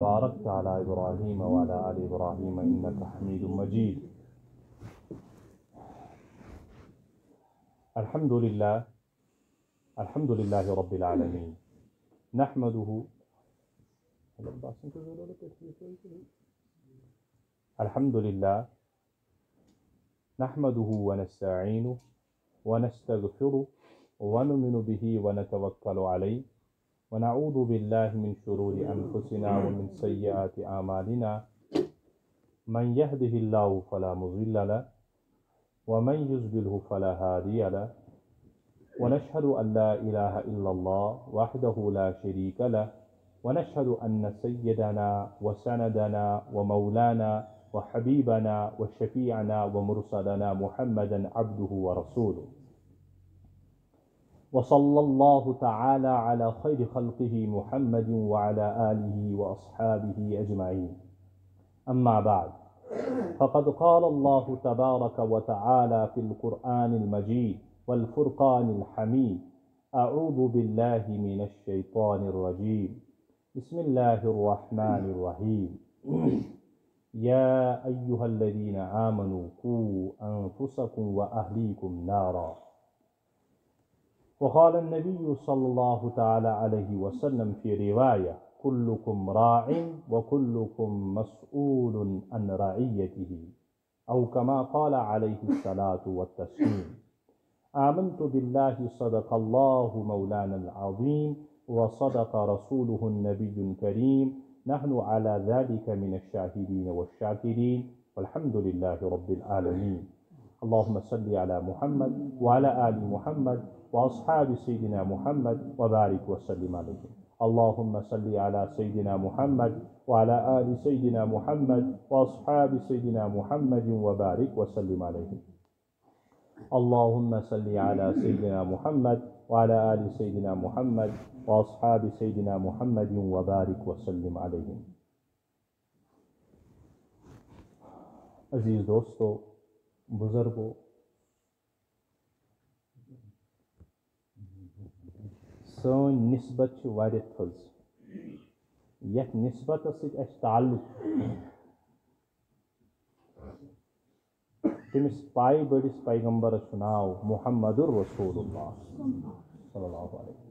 باركت على إبراهيم وعلى آل إبراهيم إنك حميد مجيد. الحمد لله رب العالمين نحمده ونستعينه ونستغفره ونؤمن به ونتوكل عليه ونعوذ بالله من شرور أنفسنا ومن سيئات أعمالنا من يهده الله فلا مضل له ومن يضلل فلا هادي له ونشهد أن لا إله إلا الله وحده لا شريك له ونشهد أن سيدنا وسندنا ومولانا وحبيبنا وشفيعنا ومرسلنا محمدا عبده ورسوله وصلى الله تعالى على خير خلقه محمد وعلى آله وأصحابه أجمعين. أما بعد فقد قال الله تبارك وتعالى في القرآن المجيد والفرقان الحميد: أعوذ بالله من الشيطان الرجيم بسم الله الرحمن الرحيم. يا أيها الذين آمنوا قوا أنفسكم وأهليكم نارا. وقال النبي صلى الله تعالى عليه وسلم في رواية: كلكم راع وكلكم مسؤول عن رعيته، أو كما قال عليه الصلاة والتسليم. آمنت بالله صدق الله مولانا العظيم وصدق رسوله النبي الكريم، نحن على ذلك من الشاهدين والشاكرين والحمد لله رب العالمين. اللهم صل على محمد وعلى آل محمد وأصحاب سيدنا محمد وبارك وسلم عليه. اللهم صل على سيدنا محمد وعلى آل سيدنا محمد وأصحاب سيدنا محمد وبارك وسلم عليه. اللهم صل على سيدنا محمد وعلى آل سيدنا محمد وأصحاب سيدنا محمد وبارك وسلم عليه. عزیز دوستو، بزرگو، سون نسبت واریاہ تھز. یتھ نسبت سۭتۍ اَسہِ تعلق تٔمِس پاے بٔڑِس پیغمبرس چھُ ناو محمد رسول اللہ صلی اللہ علیہ وسلم.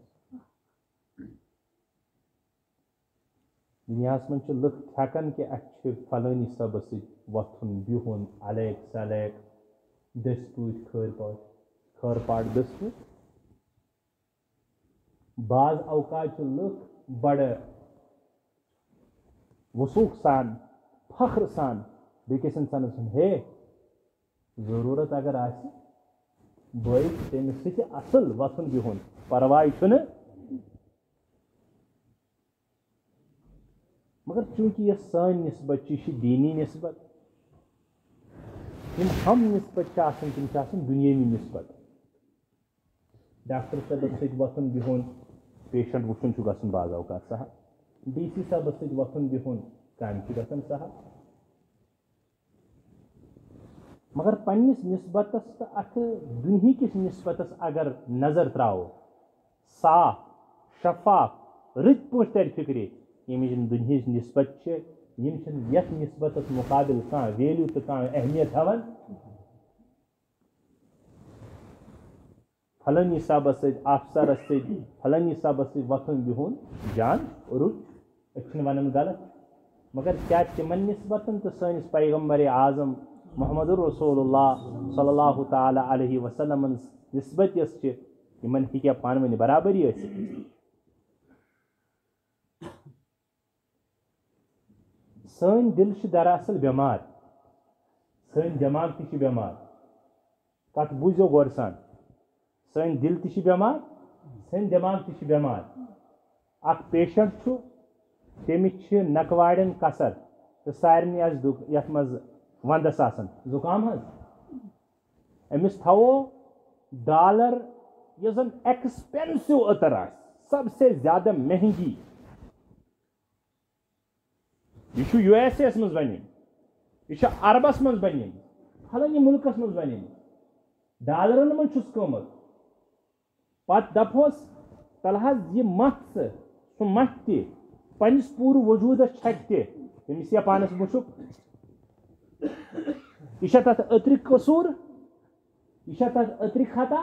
دُنیاہس منٛز چھِ لُکھ تھٮ۪کان کہِ اَسہِ چھُ فلٲنی صٲبس سۭتۍ وۄتھُن بِہُن، الیک سلیک، دٔسۍ پٲٹھۍ خٲر پاٹ دٔسۍ پٲٹھۍ. بعض اوقات چھِ لُکھ بڑٕ وثوق سان، فخر سان بیٚکِس اِنسانس سُنٛد ہے ضروٗرت اگر آسہِ بٲیِس تٔمِس سۭتۍ اصل وۄتھُن بِہُن، پرواے چھُنہٕ. مگر چوٗنٛکہِ یۄس سٲنۍ نسبت چھِ، یہِ چھِ دیٖنی نسبت. یِم ہم نسبت چھِ آسان تِم چھِ آسان دُنیٲوی نسبت. ڈاکٹر صٲبس سۭتۍ وۄتھُن بِہُن، پیشنٹ وٕچھُن چھُ گژھان بعض اوقات سہل. ڈی سی صٲبس سۭتۍ وۄتھُن بِہُن کامہِ چھُ گژھان سہل. مگر پننِس نسبتس تہٕ اتھ دُنہِکِس نسبتس اگر نظر تراوو، صاف شفاف رٕتۍ پٲٹھۍ ترِ فکرِ، ییٚمِچ دُنہِچ نسبت چھِ، یِم چھِنہٕ یتھ نسبتس مُقابل کانٛہہ ویلیوٗ تہٕ کانٛہہ اہمیت ہاوان. فلٲنی صٲبس سۭتۍ، افسرس سۭتۍ، فلٲنی صٲبس سۭتۍ وۄتھُن بِہُن جان رُت، أسۍ چھِنہٕ ونان غلط. مگر کیٛاہ تِمن نسبتن تہٕ سٲنِس پیغمبر اعظم محمد رسول اللہ صلی اللہ تعالیٰ علیہ وسلم نسبت یۄس چھِ، یِمن ہیٚکیٛاہ پانہٕ ؤنۍ برابری ٲسِتھ؟ سٲنۍ دِل چھِ دراصل بٮ۪مار، سٲنۍ دٮ۪ماغ تہِ چھِ بٮ۪مار. کتھ بوٗزِو غورٕ سان، سٲنۍ دِل تہِ چھِ بٮ۪مار، سٲنۍ دٮ۪ماغ تہِ چھِ بٮ۪مار. اکھ پیشنٹ چھُ، تٔمِس چھِ نَکہٕ وارٮ۪ن کثر تہٕ سارنٕے آسہِ یتھ منٛز ونٛدس آسان زُکام حظ. أمِس تھاوو ڈالر یۄس زن ایکسپینسو عطر آسہِ، سب سے زیادہ مہنگی. یہ چھُ یوٗ ایس اے یس منٛز بنے، یہ چھُ عربس منٛز بنے، فلٲنی مُلکس منٛز بنے، ڈالرن منٛز چھُس قۭمت. پتہٕ دپہوس تلہٕ حظ یہِ متھ ژٕ، سُہ متھ تہِ پنس پور وجود چھک تمس یا پانس مشک یہ تر اترک قصور یہ تر اترک خطا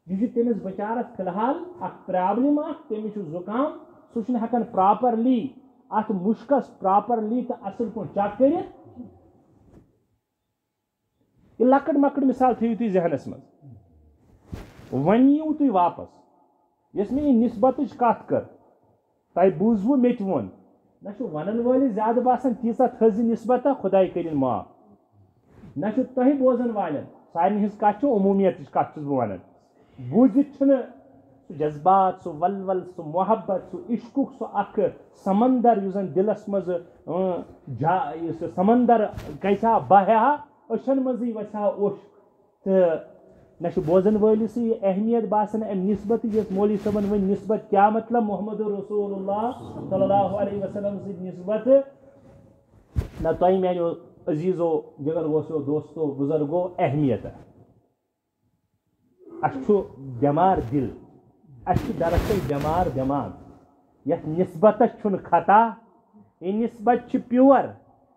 یہ تمس بچارس فی الحال اخ پرابلم تمس زکام سہ ہکان پراپرلی ات مشکس پراپرلی تو اصل پہ چیک کر یہ لکٹ مکٹ مثال تھو تھی ذہنس مز ون یو تھی واپس یس میں یہ نسبت کت کر تہ بوزو مے ون نہ ونن ولس زیادہ باسان تیژہ تھز نسبت خدائی کرن معاف نہ تہ بوزن والن سارے ہز کت عمومیت کت چھس بہ ونان بوزت سہ جذبات سہ ولول سہ محبت سہ عشق سہ اخ سمندر اس زن دلس مز سمندر گژھا بہا أچھن مزی وسا اوش تو نہ بوزن ولس یہ اہمیت باسان ام نسبت یس مولوی صاحبن ون نسبت کیا مطلب محمد رسول اللہ صلی اللہ علیہ وسلم سی نسبت نہ تہ میانو عزیزو جگر گوسو دوستو بزرگو اہمیت اچھ بیمار دل اچھ دراصل بیمار دماغ یت نسبت چھن خطا یہ نسبت پیور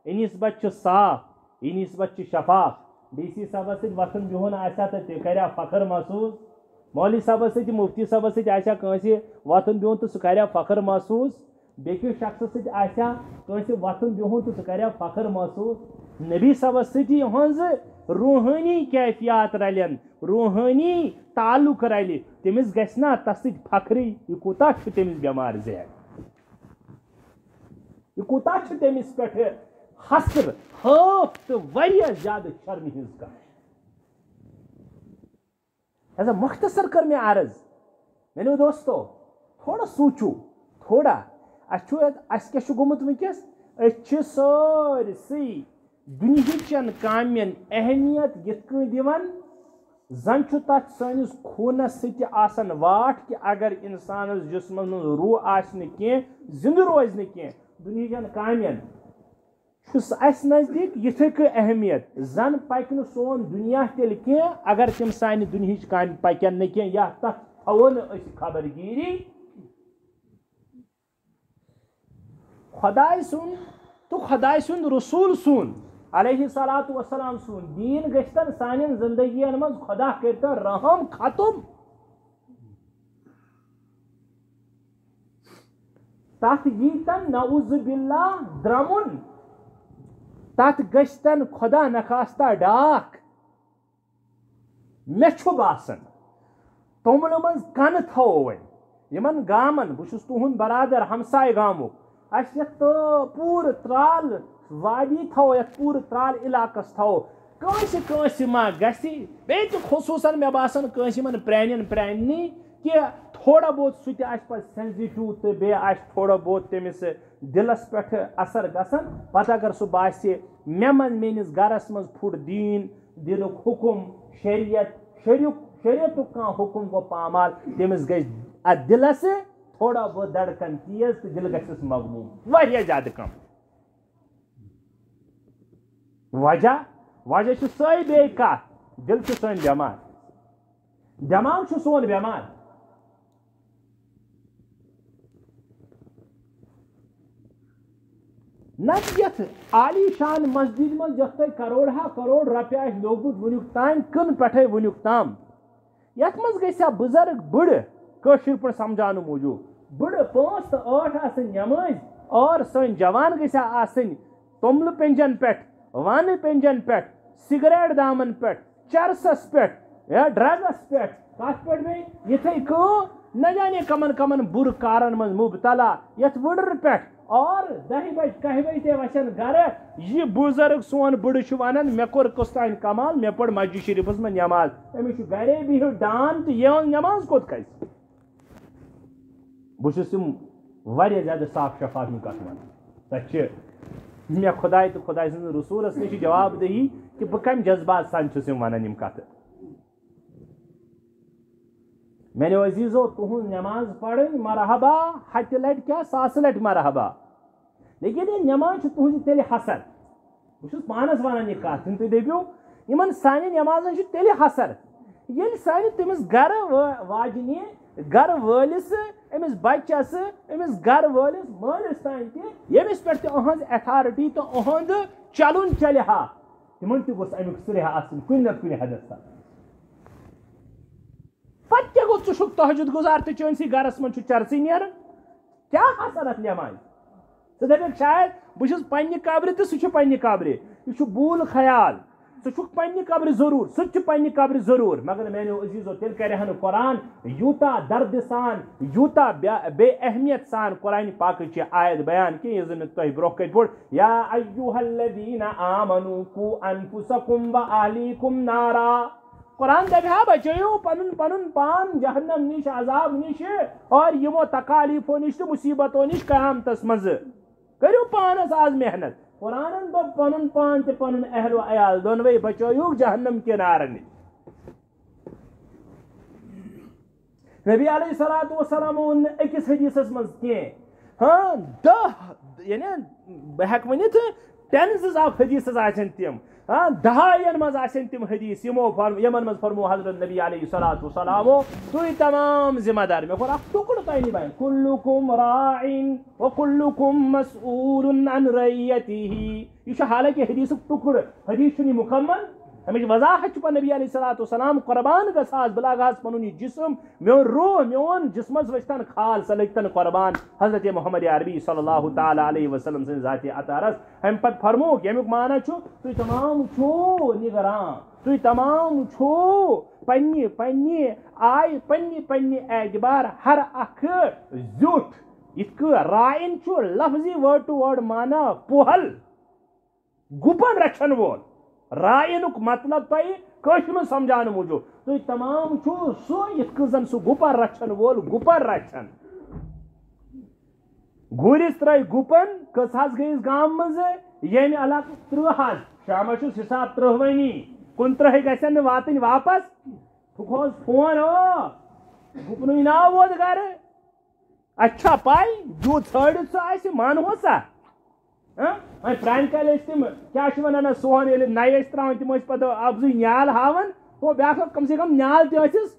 یہ نسبت صاف یہ نسبت شفاف ڈی سی صاحب ست وتھن بہن آسا تو تہ کرا فخر محسوس مولوی صاحب ست مفتی صاحب ست آسا کٲنٛسہِ وتھن بہن تو سہ کرا فخر محسوس بیٚکِس شخصس ست آسا کٲنٛسہِ وتھن بہن تو سہ کرا فخر محسوس نبی صاحب ست یہنز روحانی کیفیات رلن روحانی تعلق رلہِ تٔمِس گژھِ نا تس سۭتۍ فخرٕے یہِ کوٗتاہ چھُ تٔمِس بٮ۪مار ذہن یہِ کوٗتاہ چھُ تٔمِس پٮ۪ٹھ حسر خوف تو واریاہ زیادہ شرم ہز کتھ ایسا مختصر کر میں عرض میانو دوستو تھوڑا سوچو تھوڑا اس کیا گومت ونکس اس سارسی دنہچن کامین اہمیت یت کن دِوان زن چھُ تتھ سٲنِس خوٗنس سۭتۍ آسان واٹھ کہ اگر انسانس جسمس منٛز روح آسہِ نہٕ کینٛہہ زندٕ روزِ نہٕ کینٛہہ دنہچن کامین چھُس اسہِ نزدیٖک یِتھٕے کٔنۍ اہمیت زن پکہِ نہٕ سون دُنیا تیٚلہِ کینٛہہ اگر تِم سانہِ دُنہِچ کامہِ پکن نہٕ کینٛہہ یا تتھ تھاوو نہٕ أسۍ خبرگیری خداے سُنٛد تہٕ خداے سُنٛد رسوٗل سُنٛد علیہ الصلوۃ والسلام سُنٛد دیٖن گژھتن سانٮ۪ن زندگین منٛز خدا کٔرتن رحم ختم تتھ ییٖتن نعوذ باللہ درمُن تت گژھتن خدا نخواستہ ڈاک مے چھُ باسان توملہٕ منٛز کنہٕ تھاوو وۄنۍ یِمن گامن بہٕ چھُس تُہُنٛد برادر ہمساے گامُک اَسہِ یتھ پوٗرٕ ترال وادی تھاوو یتھ پوٗرٕ ترال علاقس تھاوو کٲنٛسہِ کٲنٛسہِ ما گژھِ بیٚیہِ تہِ خصوٗصن مےٚ باسان کٲنٛسہِ یِمن پرٛانٮ۪ن پرٛاننی کہ تھوڑا بہت سُہ تہِ آسہِ پتہٕ سینزِٹِو تہٕ بیٚیہِ آسہِ تھوڑا بہت تٔمِس دلس پٮ۪ٹھ اثر گژھان پتہٕ اگر سُہ باسہِ مےٚ منٛز میٲنِس گرس منٛز پھُٹ دیٖن دِنُک حُکُم شریعت شریعتُک کانٛہہ حُکُم گوٚو پامال تٔمِس گژھِ اتھ دلس تھوڑا بہت دڑکن تیز تہٕ دل گژھٮ۪س مغموم واریاہ زیادٕ کم وجہ چھُ سۄے بیٚیہِ کتھ دل چھُ سٲنۍ بٮ۪مار دٮ۪ماغ چھُ سون بٮ۪مار نتہٕ یتھ عالی شان مسجد منٛز یتھ تۄہہِ کروڑ رۄپیہِ آسہِ لوگمُت وٕنیُک تام کٕن پٮ۪ٹھے وٕنیُک تام یتھ منٛز گژھِ ہا بُزرگ بٕڑٕ کٲشِر پٲٹھۍ سمجھاونہٕ موٗجوٗب بٕڑٕ 5 تہٕ 8 آسٕنۍ نٮ۪مٲزۍ اور سٲنۍ جوان گژھِ ہا آسٕنۍ توٚملہٕ پیٚنجن پٮ۪ٹھ وانہٕ پیٚنجن پٮ۪ٹھ سگریٹ دامن پٮ۪ٹھ چرسس پٮ۪ٹھ یا ڈرگس پٮ۪ٹھ کتھ پٮ۪ٹھ بیٚیہِ یِتھٕے کٲم نہ جانے کمن کمن بُرٕ کارن منٛز مُبتلا یتھ وٕڑرٕ پٮ۪ٹھ اور 10 بجہِ 11 بجہِ تہِ وسن گرٕ یہ بُزرگ سون بٕڑٕ چھُ ونان مےٚ کوٚر کُستانۍ کمال مےٚ پٔر مسجد شریفس منٛز نٮ۪ماز أمِس چھُ گرے بِہِتھ ڈان تہٕ یِہٕنٛز نٮ۪ماز کوٚت کھسہِ بہٕ چھُس یِم واریاہ زیادٕ صاف شفاف یِم کتھ ونان تتھ چھِ مےٚ خۄداے تہٕ خۄداے سٕنٛدِس رسوٗلس نِش چھِ جواب دہی کہ بہٕ کمہِ جذبات سان چھُس یِم ونان یِم کتھٕ میانیو عزیزو تُہنٛز نٮ۪ماز پرٕنۍ مرحبا ہتہِ لٹہِ کیٛاہ ساسہٕ لٹہِ مرحبا لیکن یہ نٮ۪ماز چھِ تُہنٛزِ تیٚلہِ حسر بہٕ چھُس پانس ونان یہِ کتھ تُہۍ دٔپِو یِمن سانہِ نٮ۪مازن چھُ تیٚلہِ حسر ییٚلہِ سانہِ تٔمِس گرٕ واجنہِ گر وٲلِس أمِس بَچَس أمِس گر وٲلِس مٲلِس تانۍ تہِ ییٚمِس پٮ۪ٹھ تہِ أہٕنٛز ایتھارٹی تہٕ أہُنٛد چلُن چلہِ ہا تِمن تہِ گوٚژھ اَمیُک سرٛیٚح آسُن کُنہِ نتہٕ کُنہِ حدس تام پتہٕ کیٛاہ گوٚو ژٕ چھُکھ تہجد گُزار تہٕ چٲنسٕے گرس منٛز چھُ چرسٕے نیران کیٛاہ حسن اتھ لٮ۪مایہِ ژٕ دپکھ شاید بہٕ چھُس پننہِ قبرِ تہٕ سُہ چھُ پننہِ قبرِ یہِ چھُ بوٗل خیال ژٕ چھُکھ پننہِ قبرِ ضروٗر سُہ تہِ چھُ پننہِ قبرِ ضروٗر مگر میانیو عزیٖزو تیٚلہِ کرِ ہا نہٕ قرآن یوٗتاہ دردِ سان یوٗتاہ بے اہمیت سان قرآنہِ پاکٕچ آیت بیان کینٛہہ یُس زن تۄہہِ برونٛہہ کَنہِ پوٚر یا ایُّہا الذیٖنَ آمنوٗ قوٗ انفُسَکُم وَأَہلیٖکُم نارا قرآن دپہِ ہا بچٲیِو پنُن پنُن پان جہنم نِش عذاب نِش اور یِمو تکالیٖفو نِش تہٕ مُصیبتو نِش قیامتس منٛز کٔرِو پانس آز محنت قرآنن دوٚپ پنُن پان تہٕ پنُن اہل و عیال دۄنوے بچٲیوُکھ جہنم کہِ نارٕ نِش نبی علیہ الصلوٰۃ والسلام ووٚن نہٕ أکِس حدیٖثس منٛز کینٛہہ ہاں 10 یعنی بہٕ ہٮ۪کہٕ ؤنِتھ ٹینزز آف حدیٖثز آسن تِم ہاں 10 منٛز آسن تِم حدیٖث یِمن منٛز فرمو حضرت نبی علیہ الصلوٰۃ والسلامو تُہۍ تمام ذمہ دار مےٚ کوٚر اکھ ٹُکڑٕ تۄہہِ نِش بیان کُلُکُم راعٍ وَکُلُکُم مسئوٗلٌ عن رعیتِہ یہِ چھُ حالانکہِ حدیٖثُک ٹُکڑٕ حدیٖث چھُنہٕ یہِ مُکمل اَمِچ وضاحت چھُ پتہٕ نبی علیہ الصلوٰۃ والسلام قۄربان گژھٕ ہس بہٕ لاگہٕ ہس پنُن یہِ جسم میون روح میون جسمس ؤسۍتن کھال سۄ لٔگۍ تن قۄربان حضرت محمد عربی صلی اللہ تعالیٰ علیہ وسلم سٕنٛدِ ذاتِ اطہرس امہِ پتہٕ فرمووُکھ ییٚمیُک معنی چھُ تُہۍ تمام چھُو نگران تُہۍ تمام چھُو پننہِ پننہِ آیہِ پننہِ اعتبار ہر اکھ زیُٹھ یِتھ کٔنۍ رایِن چھُ لفظی وٲڈ ٹُو وٲڈ معنی پوہل گُپن رچھن وول رایِنُک مطلب تۄہہِ کٲشرِ منٛز سمجھاونہٕ موٗجوٗب تُہۍ تمام چھُو سُہ یِتھ کٔنۍ زن سُہ گُپن رچھن وول گُپن رچھن گُرِس ترٲے گُپن کٔژ حظ گٔیِس گامہٕ منٛز ییٚمہِ علاقہٕ 30 حظ شامس چھُس حساب 30 کنترٕہے گژھن نہٕ واتٕنۍ واپس ہُہ فون گُپنُے ناو ووت گرٕ اَسہِ چھا پاے جو ژھٲڑِتھ سُہ آسہِ مانہو سا وۄنۍ پرانہِ کالہِ ٲسۍ تِم کیٛاہ چھِ ونان سون ییٚلہِ نَیہِ ٲسۍ تراوان تِم ٲسۍ پتہٕ افضٕے نیال ہاوان گوٚو بیاکھ کم سے کم نیال تہِ ٲسِس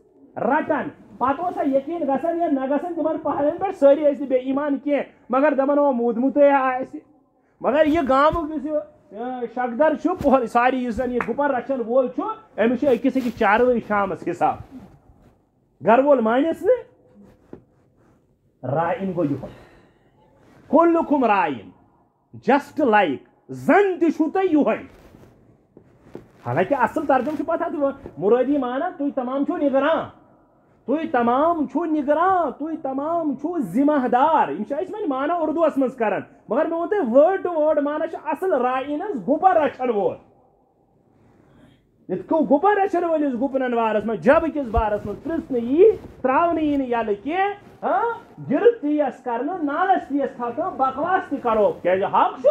رٹان پتہٕ اوسا یقیٖن گژھان یا نہ گژھان تِمن پہاڑن پٮ۪ٹھ سٲری ٲسۍ نہٕ بے ایمان کینٛہہ مگر دپان موٗدمُتٕے آسہِ مگر یہِ گامُک یُس یہِ شکدر چھُ ساری یُس زن یہِ گُپن رچھن وول چھُ أمِس چھُ أکِس چاروٲے شامس حساب گرٕ وول مانٮ۪س نہٕ رایِن گوٚو یِہوے کُلُکُم رایِن جسٹ لایک زن تہِ چھُو تۄہہِ یِہوے حالانکہِ اصل ترجمہٕ چھُ پتہ مُرٲدی مانان تُہۍ تمام چھُو نگران تُہۍ تمام چھُو نگران تُہۍ تمام چھُو ذمہ دار یِم چھِ أسۍ وۄنۍ مانا اردوٗوس منٛز کران مگر مےٚ ووٚن تۄہہِ وٲڈ ٹُو وٲڈ مانا چھُ اصل رایِن حظ گُپن رچھن وول یِتھ کٔنۍ گُپن رچھن وٲلِس گُپنن بارس منٛز جبہٕ کِس بارس منٛز پرژھنہٕ یی تراونہٕ یی نہٕ یلہٕ کینٛہہ گِرٕ تہِ یِیَس کرنہٕ نالس تہِ یِیَس تھاونہٕ بکواس تہِ کرو کیازِ حق چھُ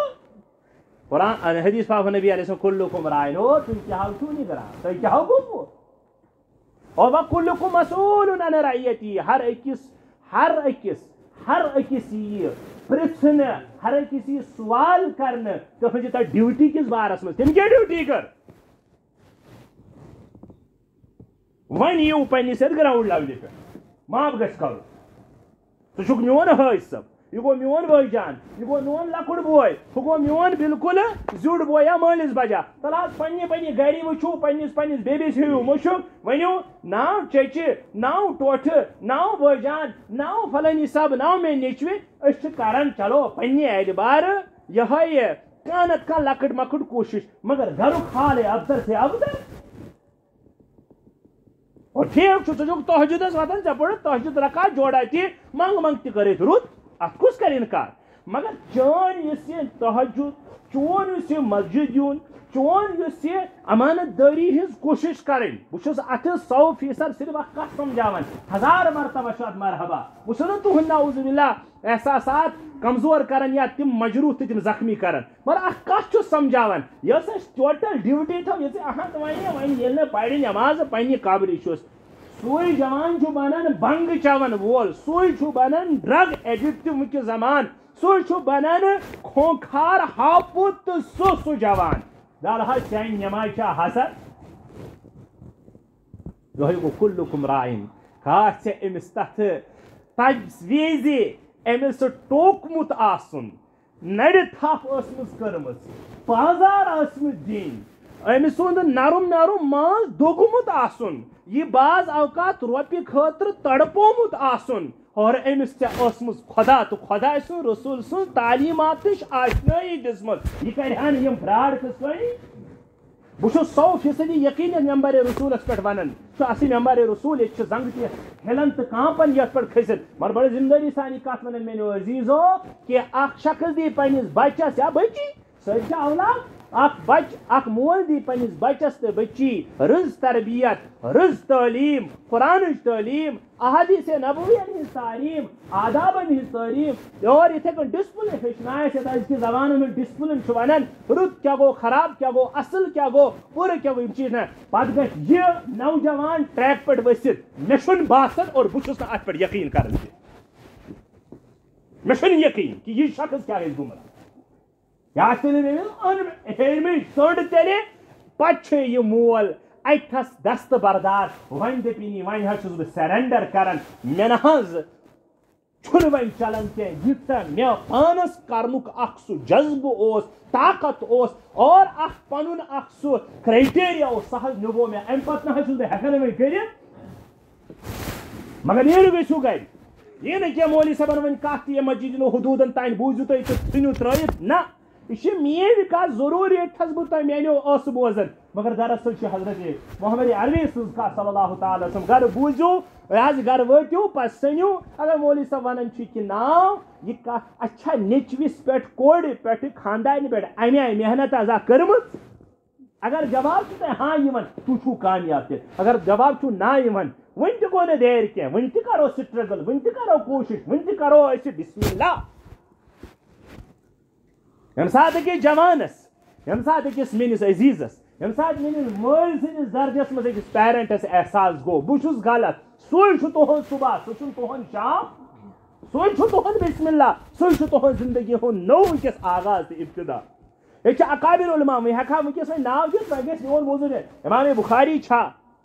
قرآن حدیث پاک نبی علیہ السلام کُلُکُم رایِن تُہۍ کیٛاہ چھُو نگران تۄہہِ کیٛاہ گوٚوٕ وَکُلُکُم مسئوٗلٌ عن رعیتِہ ہر أکِس یِیہِ پرژھنہٕ ہر أکِس یِیہِ سوال کرنہٕ تُہنٛزِ تتھ ڈیوٹی کِس بارس منٛز تٔمۍ کیٛاہ ڈیوٹی کٔر وۄنۍ یِیِو پننِس یتھ گراوُنٛڈ لیولہِ پٮ۪ٹھ معاف گژھِ کرُن ژٕ چھُکھ میون حٲج صٲب یہِ گوٚو میون بٲے جان یہِ گوٚو میون لۄکُٹ بوے ہُہ گوٚو میون بالکل زیُٹھ بوے یا مٲلِس بجا تل حظ پننہِ گرِ وٕچھِو پننِس بیبِس ہیٚیِو مُشُک ؤنِو ناو چچہِ ناو ٹوٹھٕ ناو بٲے جان ناو فلٲنی صٲب ناو مےٚ نیٚچوِ أسۍ چھِ کران چلو پننہِ اعتبار یِہوے کانٛہہ نتہٕ کانٛہہ لۄکٕٹ مۄکٕٹ کوٗشش مگر گرُک حال ہے افضل سے افضل ٹھیٖک چھُ ژٕ چھُکھ تہجُدس وتھان ژےٚ پوٚرُتھ تہجُد رکعت جوڑا تہِ منٛگ تہِ کٔرِتھ رُت اتھ کُس کرِ انکار مگر چٲنۍ یُس یہِ تہجُد چون یُس یہِ مسجد یُن چون یُس یہِ امانت دٲری ہٕنٛز کوٗشش کرٕنۍ بہٕ چھُس اتھٕ 100% صرف اکھ کتھ سمجھاوان 1000 مرتبہ چھُ اتھ مرحبا بہٕ چھُس نہٕ تُہُنٛد نعوذ باللہ احساسات کمزور کران یا تِم مجروح تہٕ تِم زخمی کران مگر اکھ کتھ چھُس سمجھاوان یۄس اَسہِ ٹوٹل ڈیوٹی تھٲو یہِ وۄنۍ ییٚلہِ نہٕ پرِ نٮ۪ماز پننہِ قبرِ چھُس سُے جوان چھُ بنان بنٛگ چٮ۪وان وول سُے چھُ بنان ڈرگ ایڈکٹ وٕنکہِ زمان سُے چھُ بنان خوٗنخار ہاپُت تہٕ سُہ جوان دل حظ چانہِ نٮ۪مازِ چھا حسر یِہوے گوٚو کُلُکُم رایِن کاش أمِس تَتھ وِزِ أمِس ٹوکمُت آسُن نَرِ تھپھ ٲسمٕژ کٔرمٕژ پازار ٲسمٕتۍ دِنۍ أمۍ سُنٛد نرم نرم ماز دوٚگمُت آسُن یہِ بعض اوقات رۄپیہِ خٲطرٕ تڑپومُت آسُن اور أمِس ژےٚ ٲسمٕژ خۄدا تہٕ خۄداے سُنٛد رسوٗل سٕنٛز تعلیٖماتٕچ آشنٲیی دِژمٕژ یہِ کرِہا نہٕ یِم فراڈ قٕصہٕ بہٕ چھُس 100% یقیٖنن ممبر رسوٗلس پٮ۪ٹھ ونان چھُ اصل ممبر رسوٗل ییٚتہِ چھِ زنٛگہٕ تہِ ہِلان تہٕ کانٛپان یتھ پٮ۪ٹھ کھٔسِتھ مگر بڑٕ ذمہٕ دٲری سان یہِ کتھ ونان میٲنیو عزیٖزو کہِ اکھ شخص دی پننِس بچس یا بچی سۄ چھِ اولاد اکھ مول دی پننِس بچس تہٕ بچی رٕژ تربیت رٕژ تعلیٖم قرآنٕچ تعلیٖم احادیث نبویَن ہٕنٛز تعلیٖم آدابن ہٕنٛز تعلیٖم اور یِتھے کٔنۍ ڈسپلن ہیٚچھنایس یتھ أزکِس زمانس منٛز ڈسپلن چھُ ونان رُت کیاہ گوٚو خراب کیاہ گوٚو اصل کیاہ گوٚو پوٗرٕ کیاہ گوٚو یِم چیٖز نہ پتہٕ گژھِ یہِ نوجوان ٹریک پٮ۪ٹھ ؤسِتھ مےٚ چھُنہٕ باسان اور بہٕ چھُس نہٕ اتھ پٮ۪ٹھ یقیٖن کران تہِ مےٚ چھُنہٕ یقیٖن کہِ یہِ شخص کیاہ گژھِ گُمراہ یا ہیٚرمٕچ سٔنٛڈ تیٚلہِ پتہٕ چھُ یہِ مول اتھس دستہٕ بردار وۄنۍ دٔپِنۍ وۄنۍ حظ چھُس بہٕ سرینڈر کران مےٚ نہ حظ چھُنہٕ وۄنۍ چلان کینٛہہ ییٖژاہ مےٚ پانس کرنُک اکھ سُہ جذبہٕ اوس طاقت اوس اور اکھ پنُن اکھ سُہ کرایٹیریا اوس سُہ حظ نِبو مےٚ امہِ پتہٕ نہ حظ چھُس بہٕ ہٮ۪کان وۄنۍ کٔرِتھ مگر نیرِو گٔژھِو گرِ یہِ نہٕ کینٛہہ مولوی صٲبن وۄنۍ کتھ تہِ یِم مسجِدن حدوٗدن تانۍ بوٗزِو تُہۍ تہٕ ژھٕنِو ترٲیِتھ نہ یہ چھِ میٲنۍ کتھ ضروٗری چھس بہٕ تۄہہِ میانیو ٲسہٕ بوزان مگر دراصل چھِ حضرت محمد عربی سٕنٛز کتھ صلی اللہ تعالیٰ وسلم گرٕ بوٗزِو حظ گرٕ وٲتِو پتہٕ سٔنِو اگر مولوی صٲب ونان چھِ کہِ نا یہِ کتھ اَسہِ چھا نیٚچوِس پٮ۪ٹھ کورِ پٮ۪ٹھ خاندانہِ پٮ۪ٹھ امہِ آیہِ محنت آسان کٔرمٕژ اگر جواب چھُ تۄہہِ ہاں یِوان تُہۍ چھُو کامیاب تہِ اگر جواب چھُو نا یِوان وُنہِ تہِ گوٚو نہٕ دیر کینٛہہ وُنہِ تہِ کرو سٹرگل وُنہِ تہِ کرو کوٗشش وُنہِ تہِ کرو أسۍ بسم اللہ ییٚمہِ ساتہٕ أکِس جوانس ییٚمہِ ساتہٕ أکِس میٲنِس عزیٖزس ییٚمہِ ساتہٕ میٲنِس مٲلۍ سٕنٛدِس درجس منٛز أکِس پیرنٹس احساس گوٚو بہٕ چھُس غلط سُے چھُ تُہُنٛد صبح سُہ چھُنہٕ تُہُنٛد شام سُے چھُ تُہُنٛد بسم اللہ سُے چھُ تُہُنٛد زندگی ہُنٛد نوٚو وٕنکیٚس آغاز تہٕ ابتدا ییٚتہِ چھِ اکابر علما وۄنۍ ہٮ۪کہٕ ہا وٕنکیٚس وۄنۍ ناو دِتھ وۄنۍ گژھِ میون موضوٗر امام بُخاری چھا